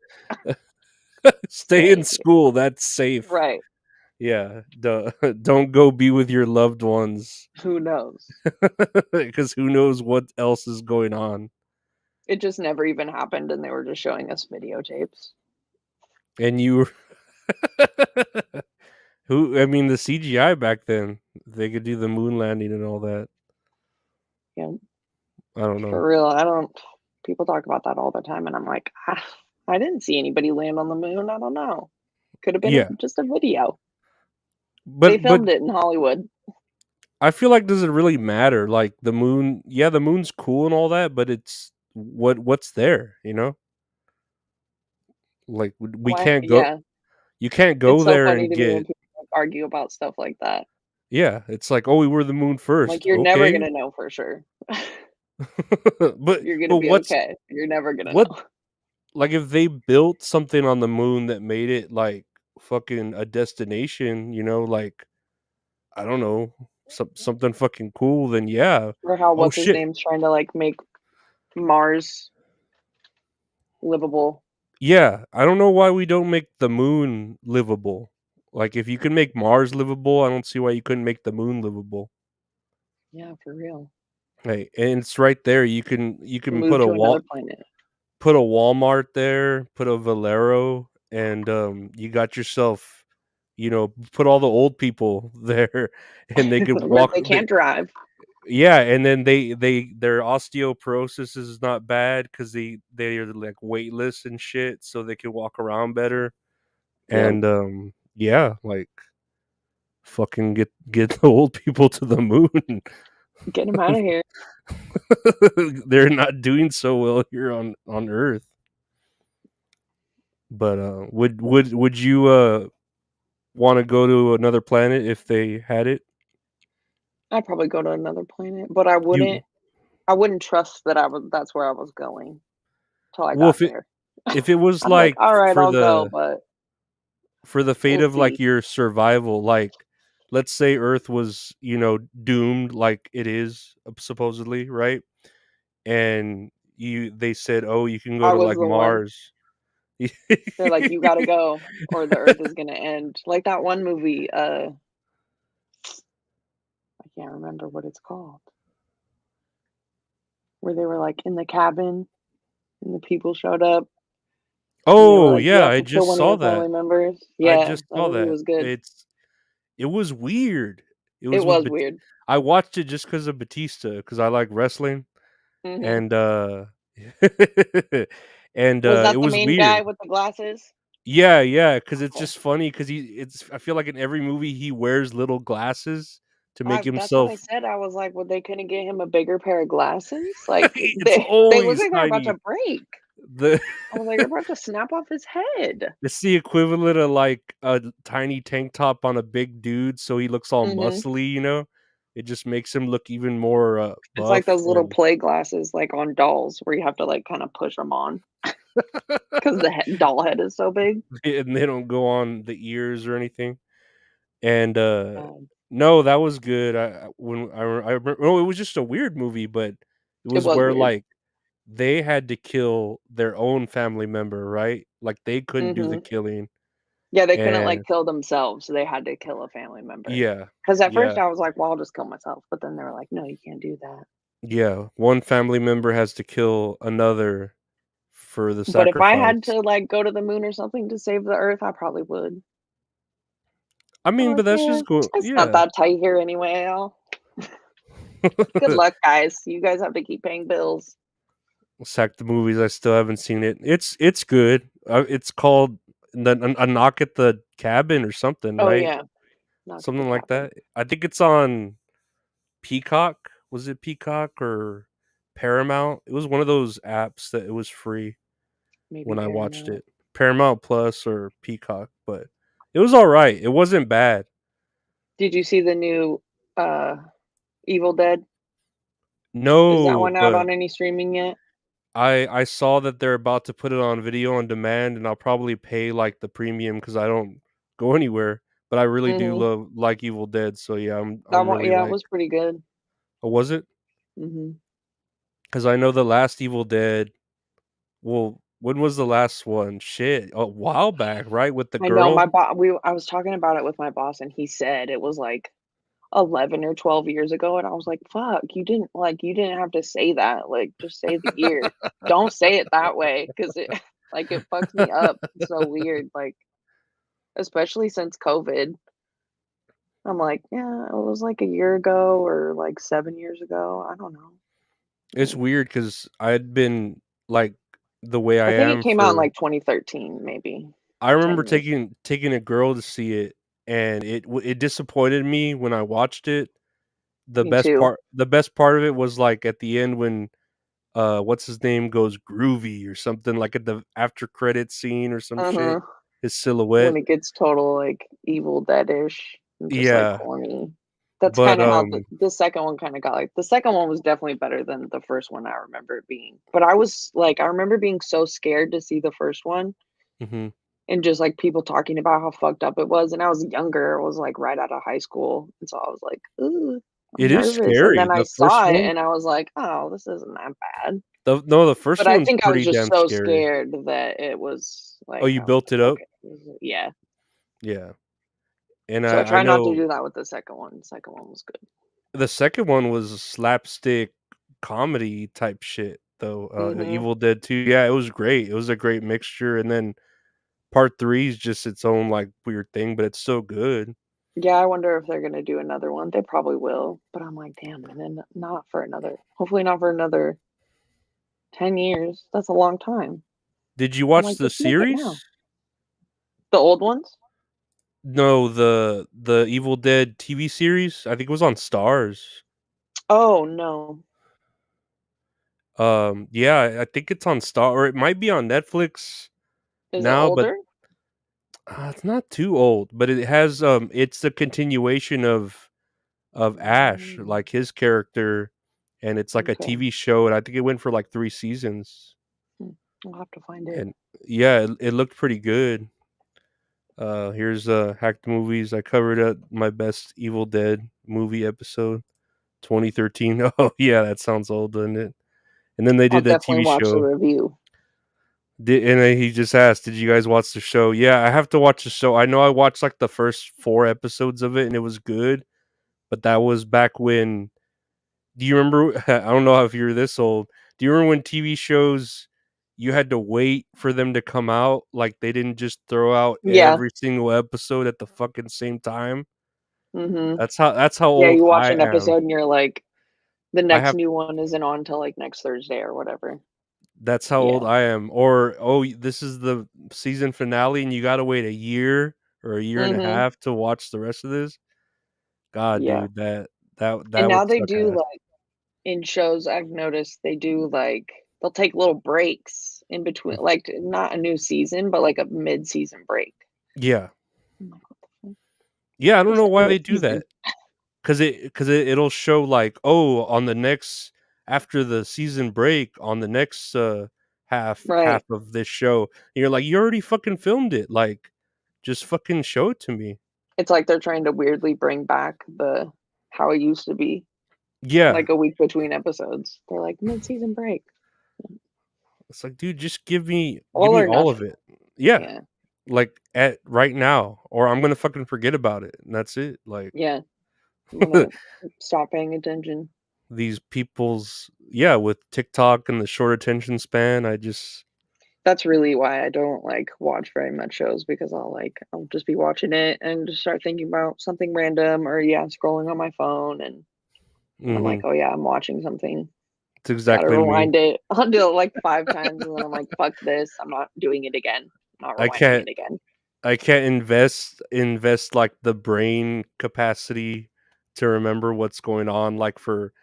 Stay in Stay here. school, that's safe. Right. Yeah, don't go be with your loved ones, Who knows? because who knows what else is going on. It just never even happened, and they were just showing us videotapes. And you who I mean, the CGI back then, they could do the moon landing and all that. Yeah, I don't know. for real. I don't. People talk about that all the time, and I'm like, I didn't see anybody land on the moon. I don't know. Could have been Yeah, just a video. They but filmed it in Hollywood. I feel like does it really matter? Like the moon, yeah, the moon's cool and all that, but it's what's there, you know? Like we Why? can't go. Yeah, You can't it's go so there funny and to me when get. people like, argue about stuff like that. Yeah, it's like, oh, we were the moon I'm like, first, you're never okay. gonna know for sure. but You're gonna but be what's okay. You're never gonna what know. like if they built something on the moon that made it like fucking a destination, you know, like I don't know, something fucking cool, then yeah. Or how Oh what's his shit. name's trying to like make Mars livable. Yeah, I don't know why we don't make the moon livable. Like if you can make Mars livable, I don't see why you couldn't make the moon livable. Yeah, for real. Hey, and it's right there. You can Move to another planet. put a Walmart there, put a Valero, and you got yourself, put all the old people there, and they could Where walk. they can't drive. Yeah, and then their osteoporosis is not bad because they're like weightless and shit, so they can walk around better. Yep. And yeah, like fucking get the old people to the moon. Get him out of here. They're not doing so well here on Earth. But would you want to go to another planet if they had it? I'd probably go to another planet, but You I wouldn't trust that I was that's where I was going till I well got there. if it was I'm like, like "All right, for I'll go, the but for the fate we'll of like see." your survival, like let's say Earth was, doomed like it is supposedly, right? And they said, "Oh, you can go I to was like the one. Mars." They're like, "You gotta go or the Earth is gonna end." Like that one movie, I can't remember what it's called, where they were, like, in the cabin and the people showed up and they were Oh, like, "You yeah, have I to kill just one of saw your that. family members." I Yeah, just that saw movie that. was good. It was weird. It It was with was weird. I watched it just because of Batista, because I like wrestling, Mhm. and, and, Was it that the was main guy weird. with the glasses? Yeah, because it's Okay. just funny because I feel like in every movie he wears little glasses to make That's what I himself said. I was like, "Well, they couldn't get him a bigger pair of glasses?" Like, it's they look always like they're about to tiny. break. The I was like, "They're about to snap off his head." It's the equivalent of, like, a tiny tank top on a big dude, so he looks all Mhm. muscly, you know? It just makes him look even more, It's like buff those little and play glasses, like, on dolls where you have to, like, kinda push them on because the doll head is so big. and they don't go on the ears or anything, and, Um, no, that was good. I remember oh, it was just a weird movie, but it it was was where, weird. like, they had to kill their own family member, right? Like, they couldn't do the Mhm. killing, Yeah, they couldn't, like, and kill themselves, so they had to kill a family member. yeah, Because at first yeah. I was like, "Well, I'll just kill myself," but then they were like, "No, you can't do that." Yeah, one family member has to kill another for the But if I had sacrifice. to, like, go to the moon or something to save the Earth, I probably would. I I'm mean, like, but that's "Yeah, just cool. it's not Yeah. that tight here anyway, I'll good luck, guys. You guys have to keep paying bills." Sack the movies, I still haven't seen it. It's good. It's called A Knock at the Cabin or something, Oh, right? yeah. Knock at the Something like cabin. that. I think it's on Peacock. Was it Peacock or Paramount? It was one of those apps that it was free Maybe when I watched Paramount. it. Paramount Plus or Peacock, but it was alright. It wasn't bad. Did you see the new, uh, Evil Dead? Is that No, one out but on any streaming yet? I saw that they're about to put it on video on demand, and I'll probably pay, like, the premium because I don't go anywhere, but I really do Mhm. like Evil Dead, so, yeah, I'm That I'm one really yeah, it like was pretty good. oh, was it? Mhm. 'cause I know the last Evil Dead, well, when was the last one? Shit, a while back, right, with the I know girl? I was talking about it with my boss, and he said it was, like, 11 or 12 years ago, and I was like, "Fuck, you didn't have to say that, like, just say the year. Don't say it that way, 'cause it like, it fucks me up. It's so weird, like, especially since COVID. I'm like, "Yeah, it was, like, a year ago or, like, 7 years ago." I don't know. It's Like, weird because 'cause I'd been, like, the way I I think it am came out in, for like, 2013, maybe I remember 10 years. taking a girl to see it, and it disappointed me when I watched it. Me too. The best part of it was, like, at the end when, what's his name goes groovy or something, like, at the after credit scene or some shit, Uh-huh. his When silhouette. it gets total, like, Evil Dead-ish and just, like, Yeah, corny. That's but, kinda how the second one kinda got, like the second one was definitely better than the first one I remember it being. But I was like, I remember being so scared to see the first one mhm. and just, like, people talking about how fucked up it was, and I was younger, I was, like, right out of high school, and so I was like, "Ooh, I'm It is nervous," and scary, then I the first saw it one and I was like, "Oh, this isn't that bad." the But first I one's think I was pretty just damn so scary. scared that it was Oh, like, you I was built it like, up? "Okay, this is" yeah. Yeah, and So I I try not to know do that with the second one. The second one was good. the second one was a slapstick comedy type shit, though, Mhm. Evil Dead 2, yeah, it was great, it was a great mixture, and then part 3 is just its own, like, weird thing, but it's so good. Yeah, I wonder if they're gonna do another one. They probably will, but I'm like, "Damn," and then not for another hopefully not for another 10 years. That's a long time. Did you I'm watch like, the "Just make it now." series? The old ones? No, the Evil Dead TV series? I think it was on Stars. Oh, no. Yeah, I think it's on Star or it might be on Netflix Is it now, but, older? it's not too old, but it has, it's the continuation of Ash, Mm, like, his character, and it's like a okay. TV show, and I think it went for, like, 3 seasons, Hmm. I'll have to find it. and yeah, it looked pretty good. Here's, Hacked Movies. I covered, my best Evil Dead movie episode, 2013. Oh, yeah, that sounds old, doesn't it? And then they I'll did that definitely TV watch the show. review. And then he just asked, "Did you guys watch the show?" Yeah, I have to watch the show. I know I watched, like, the first 4 episodes of it, and it was good, but that was back when do you remember I don't know if you're this old. Do you remember when TV shows, you had to wait for them to come out? Like, they didn't just throw out Yeah. every single episode at the fucking same time? Mhm. That's how Yeah, old you watch I an am. episode and you're like, the I next have new one isn't on till, like, next Thursday or whatever. That's how old Yeah. I am. Or, "Oh, this is the season finale, and you gotta wait a year or a year and a Mhm. half to watch the rest of this?" God, Yeah. dude, And that now would they suck do, ass. like in shows, I've noticed they do, like they'll take little breaks in between, like, not a new season, but, like, a mid-season break. Yeah. I'm like, "What the fuck? Yeah, I don't Just know end why the they do season." that. 'Cause it'll show, like, oh, on the next after the season break, on the next, half Right. of this show, and you're like, "You already fucking filmed it, like, just fucking show it to me." It's like they're trying to weirdly bring back the how it used to be, Yeah. like, a week between episodes. They're like, "Mid-season break." It's like, "Dude, just give All me or all of nothing. it." Yeah. Yeah. Like, at right now, or I'm gonna fucking forget about it, and that's it, like, Yeah. I'm gonna stop paying attention. these people's yeah, with TikTok and the short attention span, I just That's really why I don't, like, watch very much shows because I'll just be watching it and just start thinking about something random or, yeah, scrolling on my phone and I'm like, mhm, "Oh, yeah, I'm watching something." it's Gotta exactly me. rewind it. I'll do it, like, 5 times and then I'm like, "Fuck this, I'm not doing it again. I'm not I rewinding can't it again." I can't invest, like, the brain capacity to remember what's going on, like, for,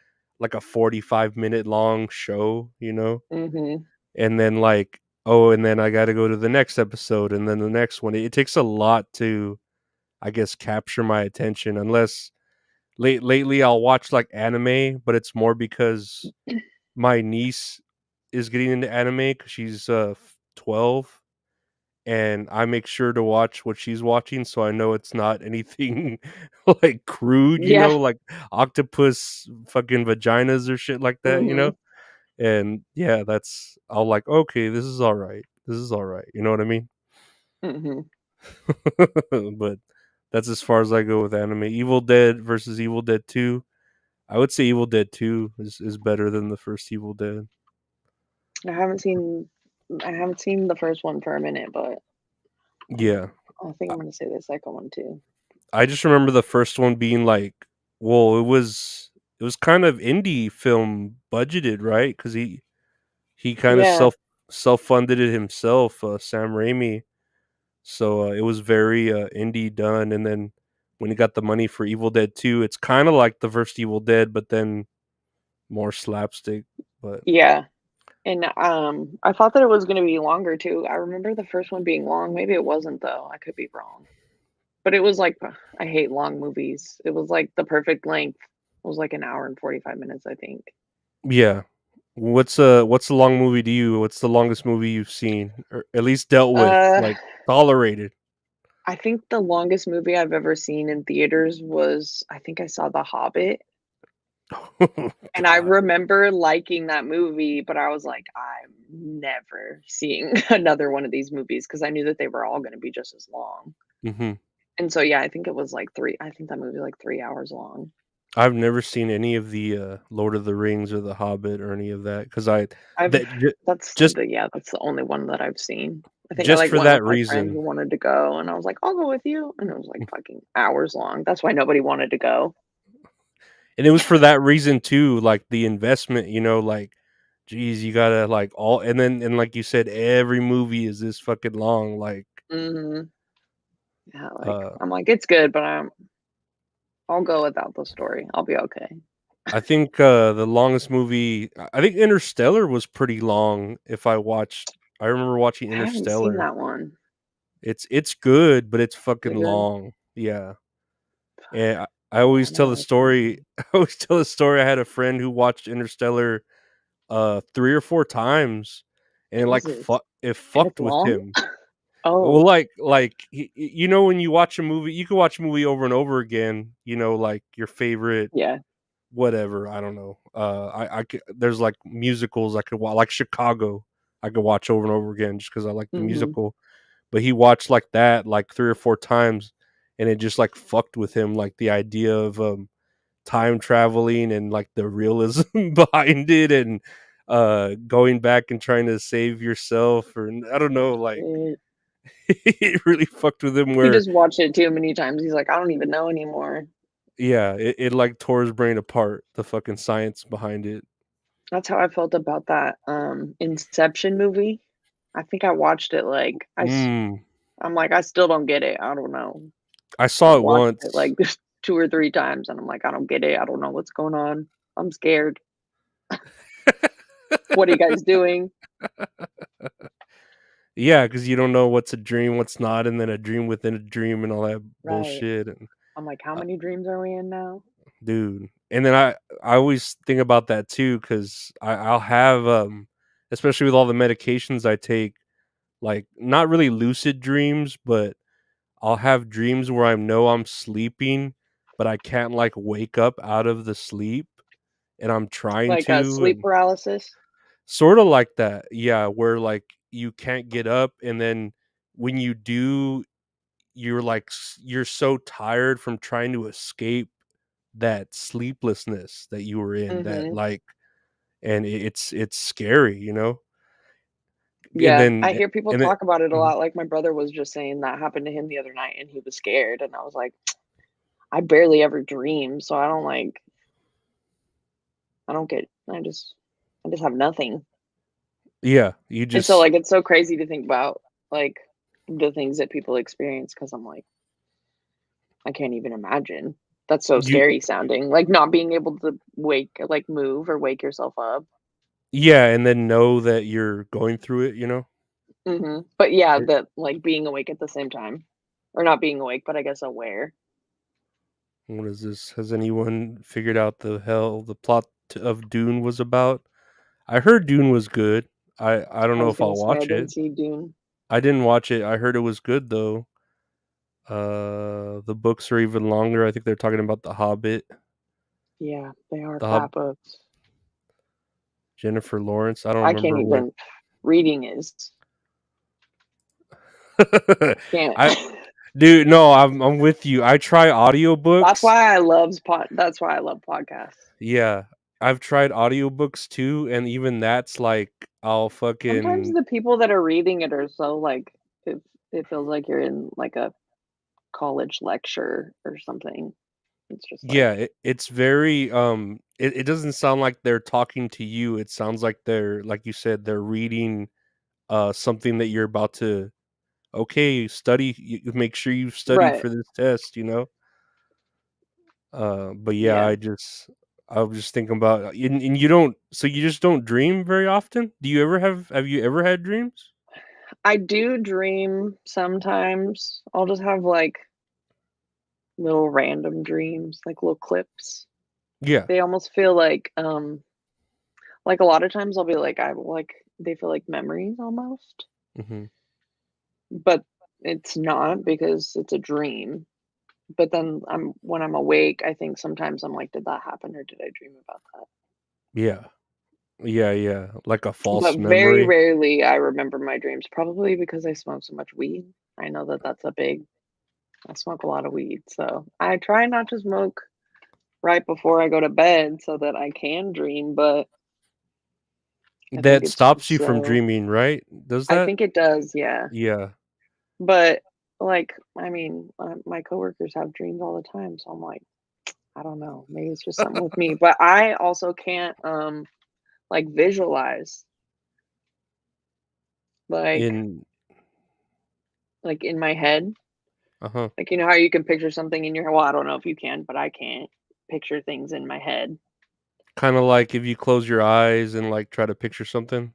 like, a 45-minute long show, you know? Mhm. And then, like, oh, and then I gotta go to the next episode, and then the next one. It takes a lot to, I guess, capture my attention unless lately I'll watch, like, anime, but it's more because my niece is getting into anime 'cause she's, 12, and I make sure to watch what she's watching so I know it's not anything, like, crude, Yeah. like octopus fucking vaginas or shit like that, you know? Mhm. And yeah, that's I'll like, okay, this is all right. This is all right. You know what I mean? Mhm. But that's as far as I go with anime. Evil Dead versus Evil Dead 2. I would say Evil Dead 2 is better than the first Evil Dead. I haven't seen I haven't seen the first one for a minute, but Yeah. I think I'm gonna say the second one too. I just remember the first one being like, well, it was kind of indie film budgeted, right? Because he kind of Yeah, self funded it himself, Sam Raimi. So it was very indie done, and then when he got the money for Evil Dead 2, it's kind of like the first Evil Dead, but then more slapstick. But yeah, and, I thought that it was gonna be longer too. I remember the first one being long, maybe it wasn't though, I could be wrong. But it was like I hate long movies. It was like the perfect length. It was like an hour and 45 minutes, I think. yeah, what's the long movie to you? What's the longest movie you've seen, or at least dealt with, Uh, like tolerated? I think the longest movie I've ever seen in theaters was I think I saw The Hobbit, Oh and I God. remember liking that movie, but I was like, "I'm never seeing another one of these movies because I knew that they were all gonna be just as long. Hmm. And so, yeah, I think it was like 3 I think that movie was like 3 hours long. I've never seen any of the Lord of the Rings or the Hobbit or any of that because I I've that just that's the only one that I've seen. I think I, just like, for went that with my friend reason. who wanted to go, and I was like, "I'll go with you," and it was, like, fucking hours long. That's why nobody wanted to go. And it was for that reason too, like the investment, like, geez, you gotta like all, and then and like you said, every movie is this fucking long. Like, Mhm. Yeah, like, uh, I'm like, "It's good, but I'll go without the story. I'll be okay." I think the longest movie, I think Interstellar was pretty long. I remember watching I haven't seen Interstellar. that one. It's good, but it's Is fucking it good? long. Yeah, and I Yeah, always tell now the I can't story. think. I always tell the story. I had a friend who watched Interstellar 3 or 4 times, and, like, Jesus. it And it's fucked with long? him. Well, Oh, when you watch a movie you can watch a movie over and over again, like, your favorite yeah. whatever, I don't know. I c there's, like, musicals I could like Chicago, I could watch over and over again just because I like the Mhm. musical, but he watched like that, like, 3 or 4 times, and it just, like, fucked with him, like, the idea of, time traveling and like the realism behind it and going back and trying to save yourself, or I don't know, like Shit. it really fucked with him He where just watched it too many times. He's like, "I don't even know anymore." yeah, it like tore his brain apart, the fucking science behind it. That's how I felt about that, Inception movie. I think I watched it, like, Mm, I'm like, "I still don't get it, I don't know." I I've saw it watched it, once. like, 2 or 3 times, and I'm like, "I don't get it, I don't know what's going on. I'm scared. What are you guys doing?" Yeah, because you don't know what's a dream, what's not, and then a dream within a dream and all that Right. bullshit. And I'm like, "How uh, many dreams are we in now?" dude, and then I always think about that too because I'll have especially with all the medications I take, like, not really lucid dreams, but I'll have dreams where I know I'm sleeping, but I can't, like, wake up out of the sleep, and I'm trying Like, to, sleep and paralysis? sorta like that, yeah, where, like, you can't get up, and then when you do, you're, like, you're so tired from trying to escape that sleeplessness that you were in, that, Mhm. like, and it's scary, and Yeah, I then hear people and then talk about it a mhm. lot, like, my brother was just saying that happened to him the other night, and he was scared, and I was like, "I barely ever dream, so I don't, like I don't get I just have nothing." Yeah, you And so, just like, it's so crazy to think about, like, the things that people experience because 'cause I'm like, I can't even imagine. That's so you scary sounding, like, not being able to move or wake yourself up. yeah, and then know that you're going through it. Mhm. But, yeah, It that like, being awake at the same time. Or not being awake, but I guess aware. What is this? Has anyone figured out the plot of Dune was about? I heard Dune was good. I don't I know was if gonna I'll say I watch didn't it. see Dune. I didn't watch it. I heard it was good though. The books are even longer. I think they're talking about The Hobbit. Yeah, they are The Hob fat books. Jennifer Lawrence. I don't I can't remember what. even reading is can't. I dude, no, I'm with you. I try audiobooks. That's why I love podcasts. Yeah, I've tried audiobooks too, and even that's like I'll Sometimes fucking the people that are reading it are so, like, it feels like you're in, like, a college lecture or something. It's just like yeah, it's very it doesn't sound like they're talking to you. It sounds like they're like you said they're reading something that you're about to okay, study make sure you've studied right, for this test, you know? But yeah, yeah. I was just thinking about and you don't so you just don't dream very often? Do you ever have you ever had dreams? I do dream sometimes. I'll just have, like, little random dreams, like, little clips. Yeah. They almost feel like, a lot of times I'll be like, they feel like memories almost, Mhm. but it's not because it's a dream. But then when I'm awake, I think sometimes I'm like, "Did that happen or did I dream about that?" Yeah. Yeah, yeah, like a But false very memory. rarely I remember my dreams, probably because I smoke so much weed. I know that that's a big I smoke a lot of weed, so I try not to smoke right before I go to bed so that I can dream, but I think That it's stops just you from so dreaming, right? Does I that? think it does, yeah. Yeah. But, like, I mean, my coworkers have dreams all the time, so I'm like, I don't know, maybe it's just something with me, but I also can't, like, visualize, like In like, in my head. uh-huh. Like, you know how you can picture something in your well, I don't know if you can, but I can't picture things in my head. Kinda like if you close your eyes and, like, try to picture something.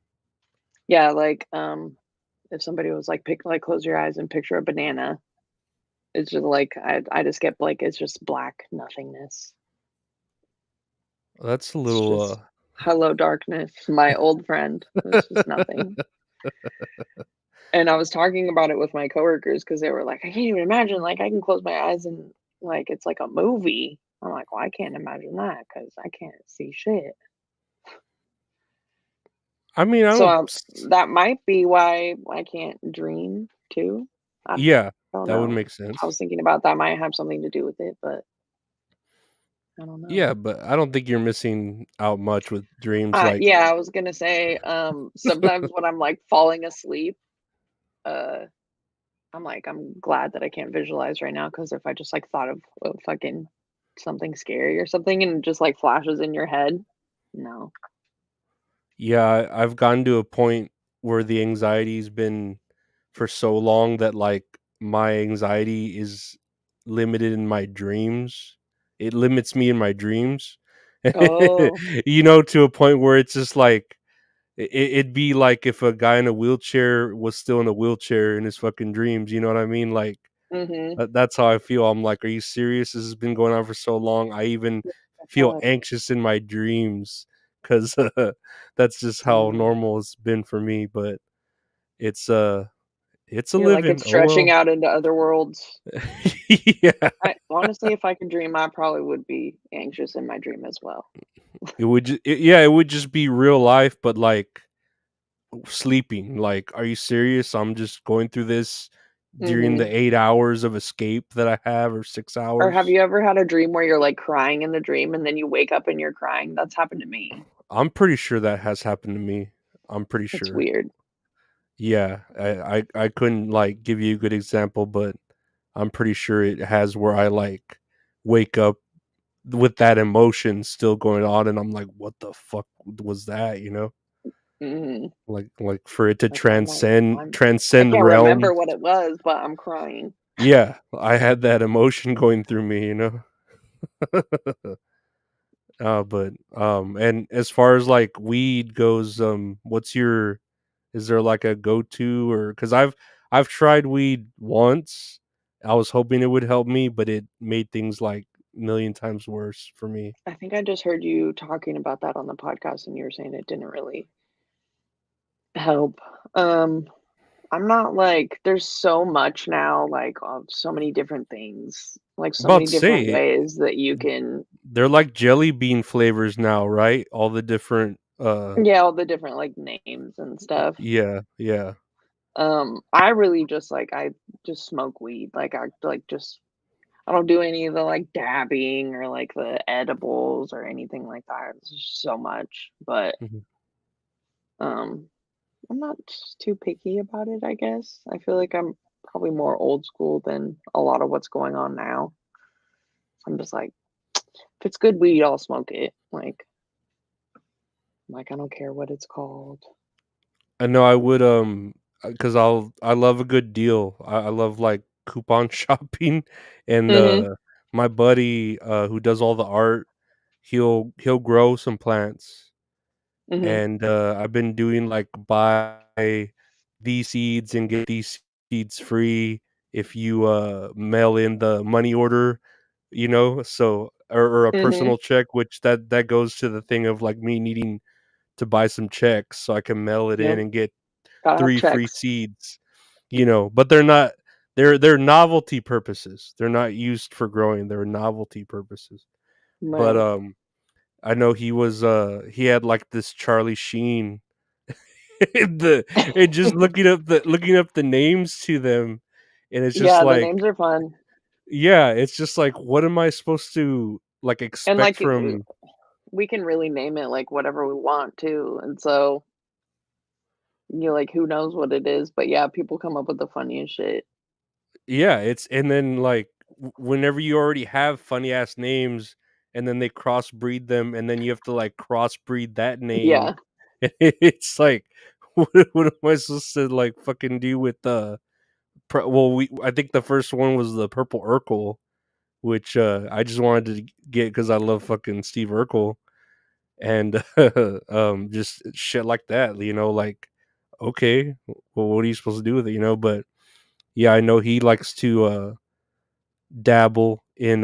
Yeah, like, if somebody was like, close your eyes and picture a banana, it's just like I just get like, it's just black nothingness. That's a It's little, just, "Hello, darkness, my old friend." It's just nothing. And I was talking about it with my coworkers because they were like, "I can't even imagine, like, I can close my eyes and, like, it's like a movie." I'm like, "Well, I can't imagine that because I can't see shit." I mean, I So, don't s that might be why I can't dream too. I yeah, don't that would know. make I was sense. thinking about that might have something to do with it, but I don't know. Yeah, but I don't think you're missing out much with dreams, like Yeah, I was gonna say, sometimes when I'm, like, falling asleep, uh, I'm like, I'm glad that I can't visualize right now because if I just, like, thought of, fucking something scary or something and it just, like, flashes in your head, no. yeah, I've gotten to a point where the anxiety's been for so long that, like, my anxiety is limited in my dreams. It limits me in my dreams. Oh, You know, to a point where it's just like it'd be like if a guy in a wheelchair was still in a wheelchair in his fucking dreams, you know what I mean? Like, mhm. that's how I feel. I'm like, "Are you serious? This has been going on for so long." I even feel God, anxious in my dreams 'cause, that's just how damn. normal it's been for me, but it's, it's a You're like, living. it's Oh, stretching well. out into other worlds. Yeah. I honestly, if I could dream, I probably would be anxious in my dream as well. It would just be real life, but, like, sleeping. Like, are you serious? I'm just going through this during Mhm. the 8 hours of escape that I have or 6 Or have hours. you ever had a dream where you're, like, crying in the dream and then you wake up and you're crying? That's happened to me. I'm pretty sure that has happened to me. I'm pretty It's sure. weird. Yeah, I couldn't, like, give you a good example, but I'm pretty sure it has where I, like, wake up with that emotion still going on, and I'm like, "What the fuck was that?" You know? Mhm. Like, for it to Like, I'm like, I transcend can't remember realms. what it was, but I'm crying. Yeah, I had that emotion going through me, you know? And as far as, like, weed goes, what's your is there, like, a go-to or because I've tried weed once. I was hoping it would help me, but it made things, like, million times worse for me. I think I just heard you talking about that on the podcast, and you were saying it didn't really help. Um, I'm not like there's so much now, like, of so many different things, like, so About many to different say, ways that you can they're like jelly bean flavors now, right? All the different Uh, Yeah, all the different, like, names and stuff. yeah, yeah. I really just, I just smoke weed, just I don't do any of the, like, dabbing or, like, the edibles or anything like that. It's just so much, but, Mhm. um, I'm not too picky about it, I guess. I feel like I'm probably more old school than a lot of what's going on now. I'm just like, if it's good weed, I'll smoke it. I don't care what it's called. I know I would, because I love a good deal. I love, like, coupon shopping, and, Mhm, my buddy, who does all the art, he'll grow some plants, mhm, and, I've been doing, like, buy these seeds and get these seeds free if you, mail in the money order, so or a mhm. personal check, which that goes to the thing of, like, me needing to buy some checks so I can mail it in Yep, and get gotta have 3 free checks. seeds, but they're not they're novelty purposes. They're not used for growing, they're novelty purposes. But, Right. I know he had, like, this Charlie Sheen, the and just looking up the names to them, and it's just Yeah, the like names are fun, yeah, it's just like, what am I supposed to, like, and, expect from we can really name it, like, whatever we want too, and so, who knows what it is, but yeah, people come up with the funniest shit. yeah, it's and then, like, whenever you already have funny ass names, and then they crossbreed them, and then you have to, like, crossbreed that name, Yeah. it's like, what am I supposed to, like, fucking do with the well, I think the first one was the Purple Urkel, which, I just wanted to get because I love fucking Steve Urkel, and, just shit like that, like, okay, well, what are you supposed to do with it, but, yeah, I know he likes to, dabble in,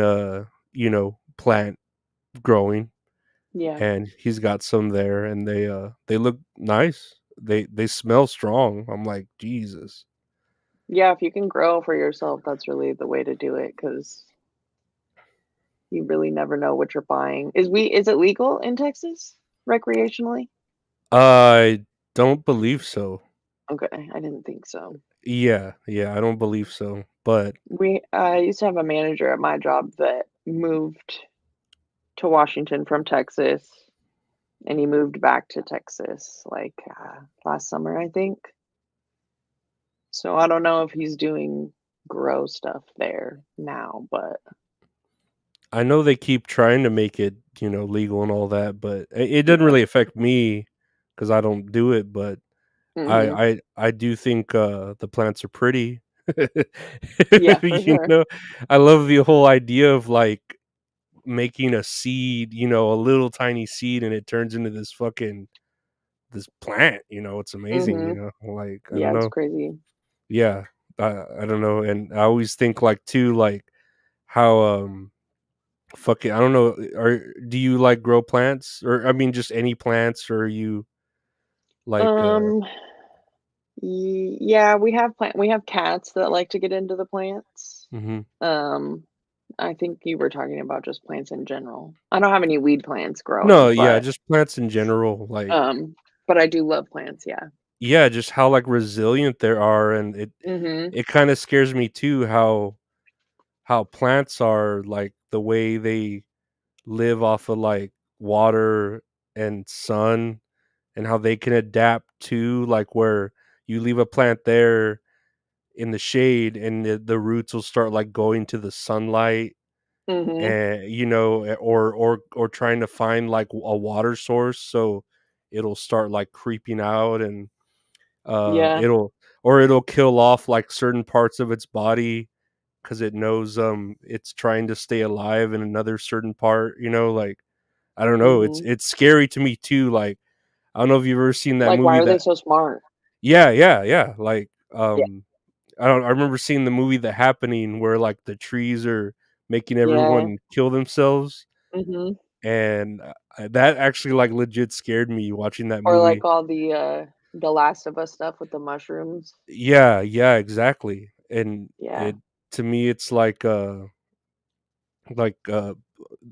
plant growing, Yeah. and he's got some there, and they look nice. They smell strong. I'm like, "Jesus." Yeah, if you can grow for yourself, that's really the way to do it because you really never know what you're buying. Is it legal in Texas recreationally? I don't believe so. Okay, I didn't think so. Yeah, yeah, I don't believe so, but I used to have a manager at my job that moved to Washington from Texas, and he moved back to Texas last summer, I think. So I don't know if he's doing grow stuff there now, but I know they keep trying to make it, legal and all that, but it doesn't yeah. really affect me because I don't do it, but Mhm. I do think, the plants are pretty. Yeah, for You sure. know? I love the whole idea of, like, making a seed, a little tiny seed, and it turns into this plant, it's amazing, Mhm. like, I don't Yeah, it's know. crazy. Yeah, I don't know, and I always think, like, too, like, how, fuck it, I don't know, do you, like, grow plants? Or, I mean, just any plants, or are you, like, Um, yeah, we have cats that like to get into the plants. mhm. Um, I think you were talking about just plants in general. I don't have any weed plants No, growing, yeah, just plants in general, like um, but I do love plants, yeah. yeah, just how, like, resilient they are, and Mhm. it kinda scares me too how plants are, like, the way they live off of, like, water and sun, and how they can adapt to, like, where you leave a plant there in the shade, and the roots will start, like, going to the sunlight, Mhm. and, or trying to find, like, a water source, so it'll start, like, creeping out, and Yeah. it'll kill off, like, certain parts of its body because it knows, it's trying to stay alive in another certain part, like, I don't know, it's Mhm. it's scary to me too, like, I don't know if you've ever seen that Like, why movie are they that so smart? yeah, yeah, yeah, like, Yeah. I remember seeing the movie The Happening where, like, the trees are making Yeah. everyone kill themselves, Mhm. and, that actually, like, legit scared me watching that Or movie. like all the Last of Us stuff with the mushrooms. Yeah, yeah, exactly, and Yeah. it to me, it's like, Like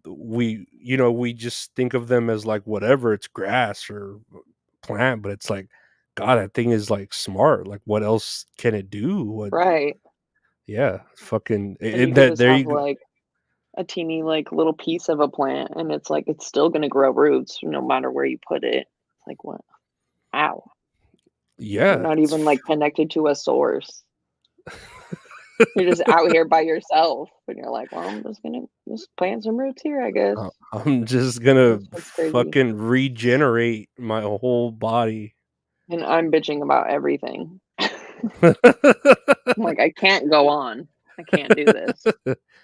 we just think of them as like whatever, it's grass or plant, but it's like god, that thing is like smart. Like what else can it do? What Right. Yeah, fucking And you and could that just there have, you go. like, a teeny, like, little piece of a plant, and it's like it's still gonna grow roots no matter where you put it. It's like, what? Ow. You're Yeah, not even, like, connected to a source. You're just out here by yourself, and you're like, "Well, I'm just gonna just plant some roots here, I guess." I'm just gonna That's crazy. fucking regenerate my whole body. And I'm bitching about everything. I'm like, "I can't go on. I can't do this.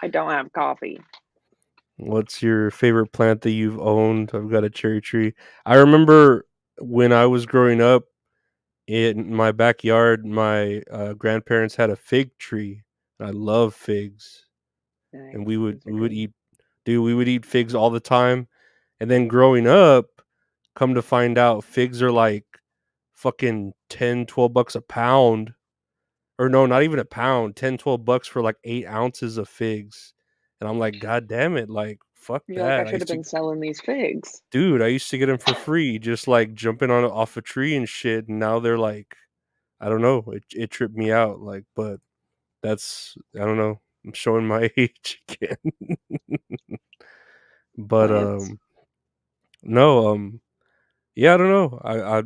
I don't have coffee." What's your favorite plant that you've owned? I've got a cherry tree. I remember when I was growing up in my backyard, my grandparents had a fig tree. And I love figs, and Nice, we would these are we would good. eat, dude. We would eat figs all the time. And then growing up, come to find out, figs are like fucking 10, $12 a pound. Or no, not even a pound, 10, $12 for like 8 ounces of figs. And I'm like, God damn it, like fuck You're like, "I that. should have been selling these figs." I used to get them for free, just like jumping on off a tree and shit. And now they're like, I don't know, it tripped me out. Like, but I don't know. I'm showing my age again. But Plants. no, yeah, I don't know.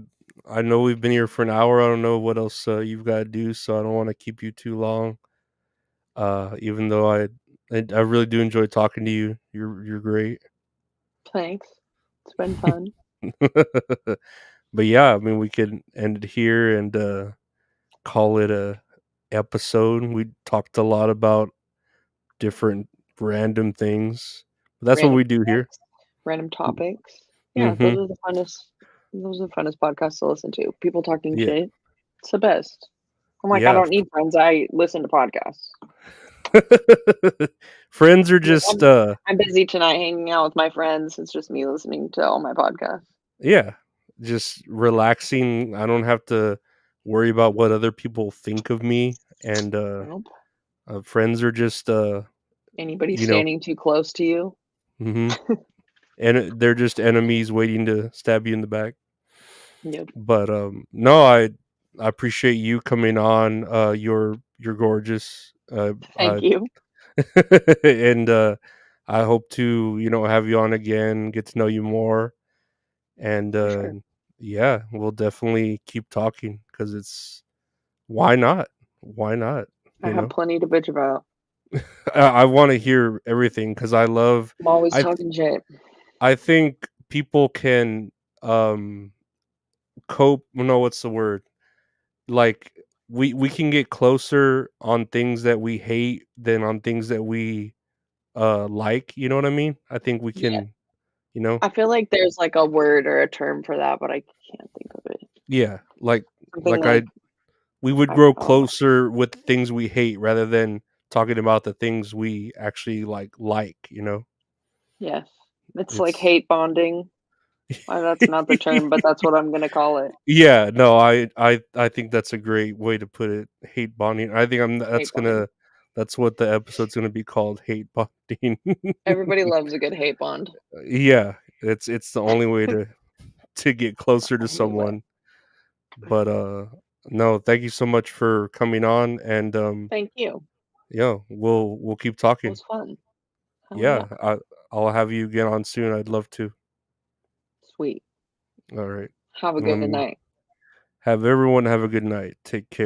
I know we've been here for an hour. I don't know what else you've got to do, so I don't want to keep you too long. Even though I really do enjoy talking to you. You're great. Thanks. It's been fun. But yeah, I mean we could end it here and call it a episode. We talked a lot about different random things. That's what Random we do here. facts, random topics. Yeah, Mm-hmm. those are the funnest podcasts to listen to. People talking Yeah. shit. It's the best. I'm like, I Yeah. don't need friends, I listen to podcasts. Friends are I'm like, just I'm busy tonight hanging out with my friends. It's just me listening to all my podcasts. yeah, just relaxing. I don't have to worry about what other people think of me. And Nope. friends are just Anybody you know, standing too close to you. mhm. And they're just enemies waiting to stab you in the back. Yep. But no, I appreciate you coming on. You're gorgeous. Thank you. And I hope to have you on again, get to know you more, and For sure. yeah, we'll definitely keep talking because it's why not? Why not? I You have know, plenty to bitch about. I want to hear everything because I love. I'm always I talking shit. I think people can um cope. No, what's the word? Like we can get closer on things that we hate than on things that we like. You know what I mean? I think we Yeah. can. You know, I feel like there's like a word or a term for that, but I can't think of it. yeah, Something like I like we would I grow don't know. closer with the things we hate rather than talking about the things we actually like, you know? Yes. It's like It's hate bonding. That's not the term, but that's what I'm gonna call it. yeah, no, I think that's a great way to put it, hate bonding. I think Hate bonding. that's what the episode's gonna be called, hate bonding. Everybody loves a good hate bond. Yeah, it's the only way to get closer to Only way. someone. But no, thank you so much for coming on and Thank you. yeah, we'll keep It talking. was fun. Hell Yeah, yeah. I'll have you get on soon. I'd love to. Sweet. All right. Have a good night. Have everyone have a good night. Take care.